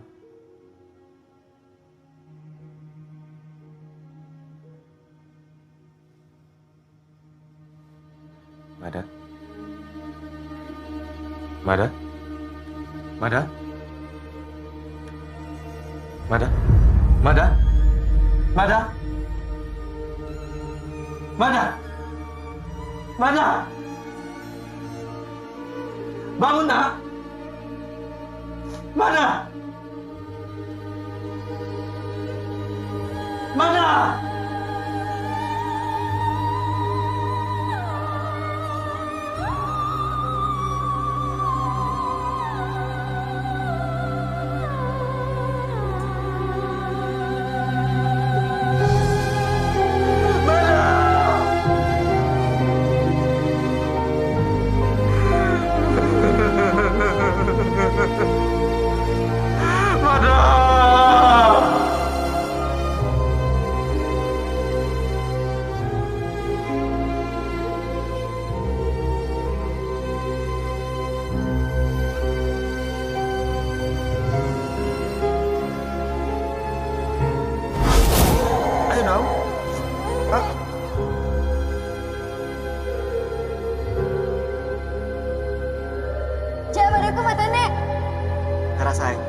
[SPEAKER 3] Mada? Mada? Mada? Mada? Mada? Mada? Mada? Mada? Bangun, nak! Mada? Mada?
[SPEAKER 1] Ayo dong.
[SPEAKER 5] Jangan pada aku mata nek.
[SPEAKER 1] Ngerasain.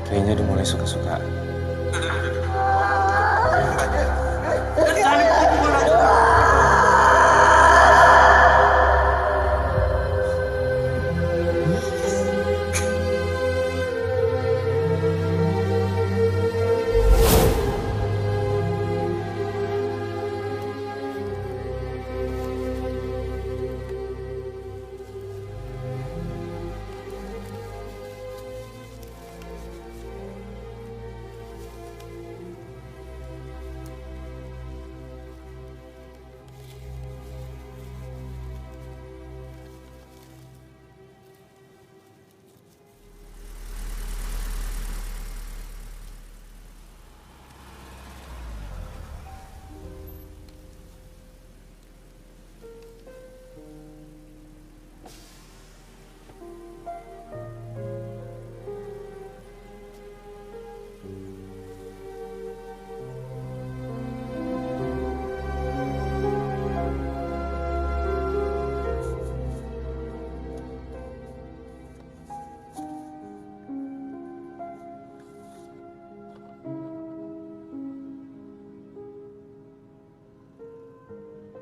[SPEAKER 3] Kayaknya udah mulai suka-suka.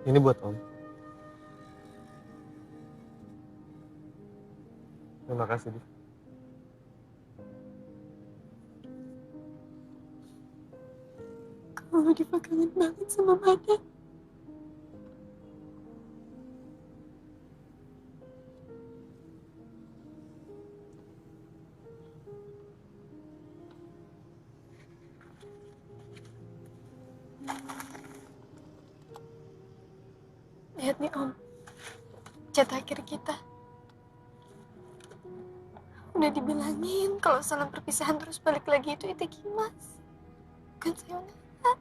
[SPEAKER 3] Ini buat Om. Terima kasih, Div.
[SPEAKER 5] Kamu Diva kangen banget sama Mada. Lihat nih Om, chat akhir kita. Udah dibilangin kalau salam perpisahan terus balik lagi itu Itekimas. Bukan sayonara.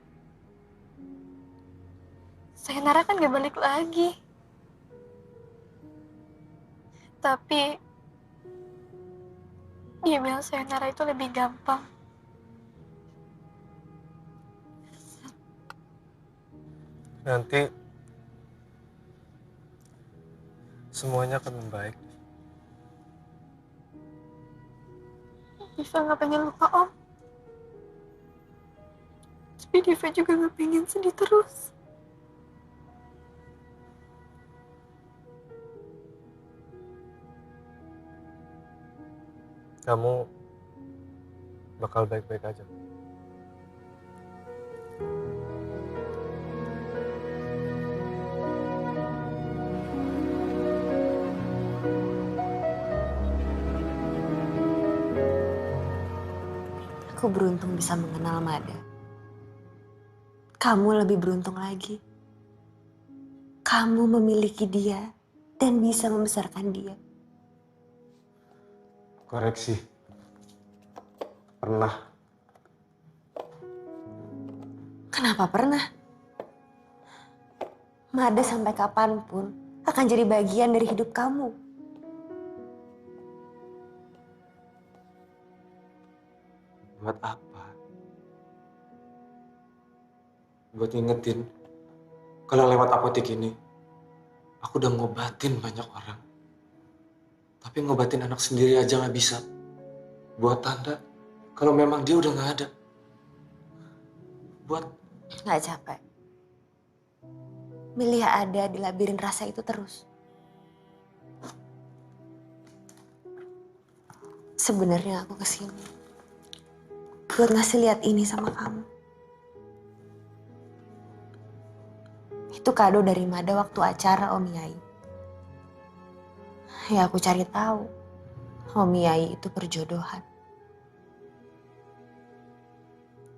[SPEAKER 5] Sayonara kan gak balik lagi. Tapi dia bilang sayonara itu lebih gampang.
[SPEAKER 3] Nanti semuanya akan membaik.
[SPEAKER 5] Diva gak pengen lupa Om. Tapi Diva juga gak pengen sedih terus.
[SPEAKER 3] Kamu bakal baik-baik aja.
[SPEAKER 10] Aku beruntung bisa mengenal Mada. Kamu lebih beruntung lagi. Kamu memiliki dia dan bisa membesarkan dia.
[SPEAKER 3] Koreksi. Pernah.
[SPEAKER 10] Kenapa pernah? Mada sampai kapanpun akan jadi bagian dari hidup kamu.
[SPEAKER 14] buat ngingetin kalau lewat apotek ini aku udah ngobatin banyak orang. Tapi ngobatin anak sendiri aja nggak bisa. Buat tanda kalau memang dia udah nggak ada. Buat
[SPEAKER 2] Nggak capek. Milih ada di labirin rasa itu terus. Sebenarnya aku kesini buat ngasih lihat ini sama kamu. Itu kado dari Mada waktu acara Om Yai. Ya aku cari tahu, Om Yai itu perjodohan.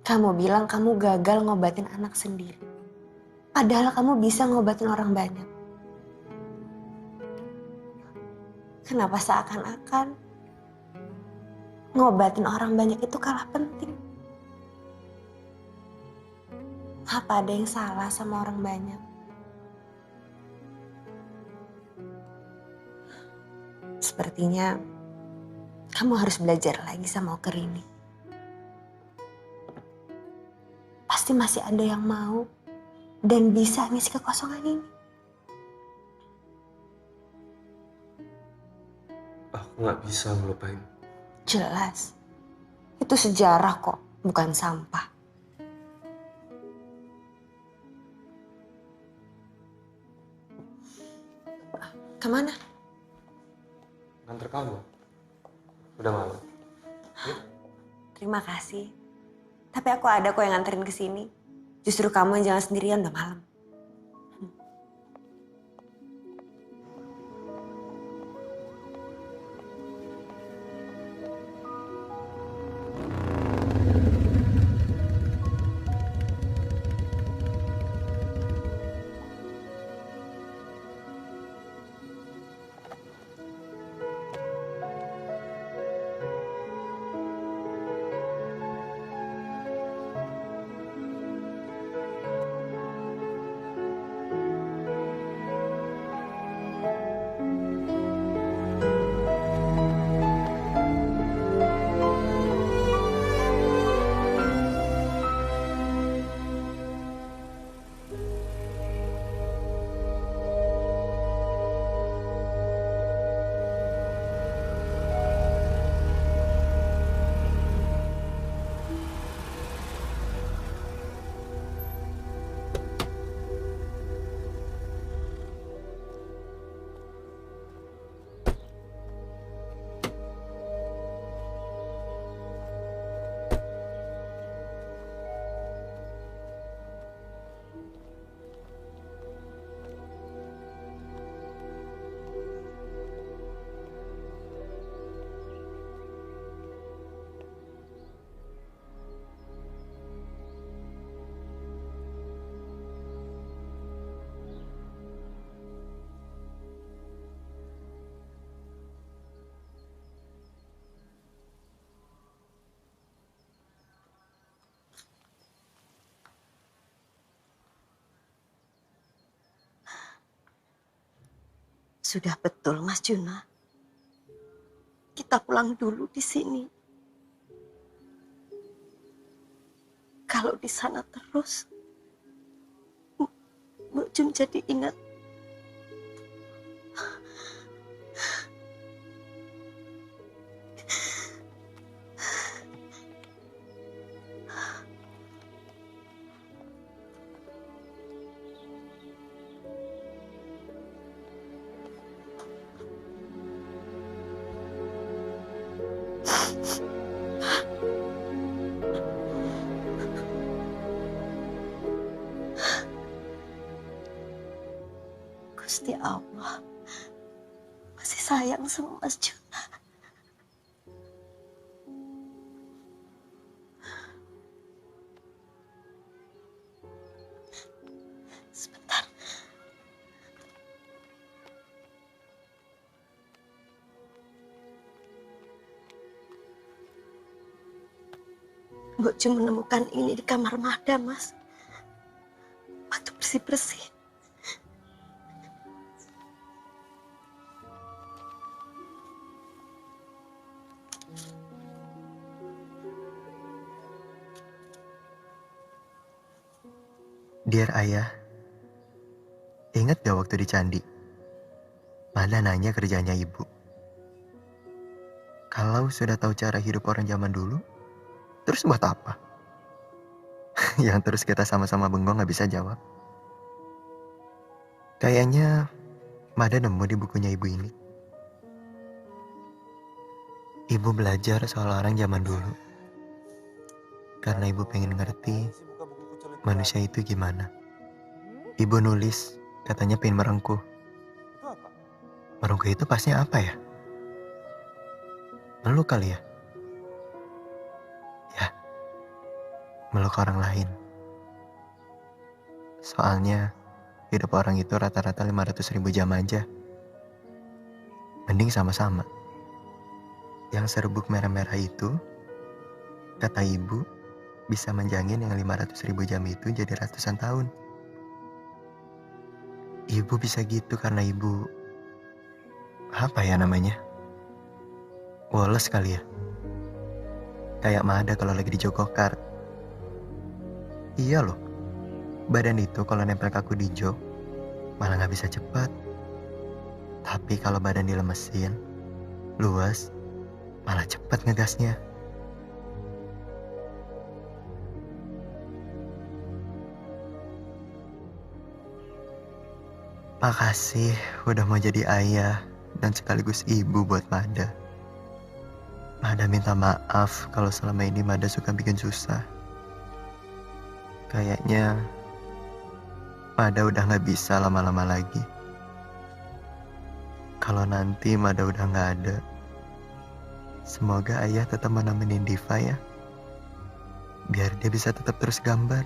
[SPEAKER 2] Kamu bilang kamu gagal ngobatin anak sendiri. Padahal kamu bisa ngobatin orang banyak. Kenapa seakan-akan ngobatin orang banyak itu kalah penting? Apa ada yang salah sama orang banyak? Sepertinya kamu harus belajar lagi sama Oker ini. Pasti masih ada yang mau dan bisa ngisi kekosongan ini.
[SPEAKER 14] aku nggak bisa ngelupain.
[SPEAKER 2] Jelas. Itu sejarah kok, bukan sampah. Kemana?
[SPEAKER 14] Nganter kamu. Udah malam.
[SPEAKER 2] Terima kasih. Tapi aku ada kok yang nganterin ke sini. Justru kamu yang jangan sendirian, udah malam. Sudah betul, Mas Juna. Kita pulang dulu di sini. Kalau di sana terus, Mbak Jum jadi ingat. Gusti Allah masih sayang sama Mas Juna. Sebentar. Mbok Jum menemukan ini di kamar Mada, Mas. Waktu bersih-bersih.
[SPEAKER 1] Dear Ayah, ingat gak waktu di Candi? Mada nanya kerjanya ibu. Kalau sudah tahu cara hidup orang zaman dulu, terus buat apa? Yang terus kita sama-sama bengong gak bisa jawab. Kayaknya Mada nemu di bukunya ibu ini. Ibu belajar soal orang zaman dulu. Karena ibu pengen ngerti manusia itu gimana. Ibu nulis, katanya pengen merengkuh. Merengkuh itu pasnya apa ya? Meluk kali ya? Ya, meluk orang lain. Soalnya hidup orang itu rata-rata 500.000 jam aja. Mending sama-sama. Yang serbuk merah-merah itu, kata ibu, bisa menjangin yang 500.000 jam itu jadi ratusan tahun. Ibu bisa gitu karena ibu, apa ya namanya? Woles kali ya? Kayak Mada kalau lagi di jogokart. Iya loh, badan itu kalau nempel kaku di jok, malah gak bisa cepat. Tapi kalau badan dilemesin, luas, malah cepat ngegasnya. Makasih udah mau jadi ayah dan sekaligus ibu buat Mada. Mada minta maaf kalau selama ini Mada suka bikin susah. Kayaknya Mada udah gak bisa lama-lama lagi. Kalau nanti Mada udah gak ada, semoga ayah tetap menemenin Diva ya. Biar dia bisa tetap terus gambar.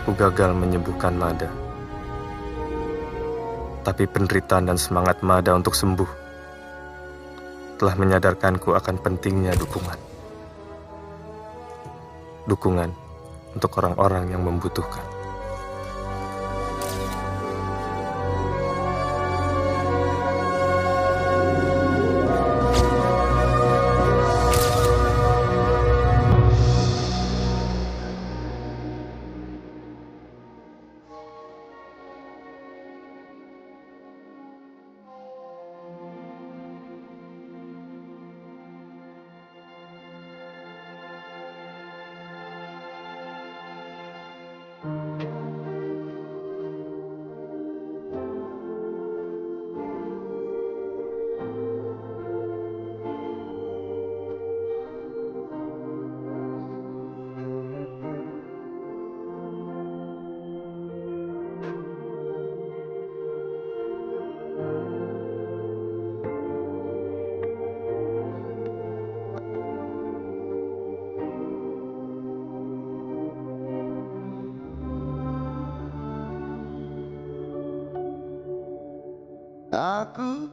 [SPEAKER 14] Aku gagal menyembuhkan Mada. Tapi penderitaan dan semangat Mada untuk sembuh telah menyadarkanku akan pentingnya dukungan. Dukungan untuk orang-orang yang membutuhkan.
[SPEAKER 15] Aku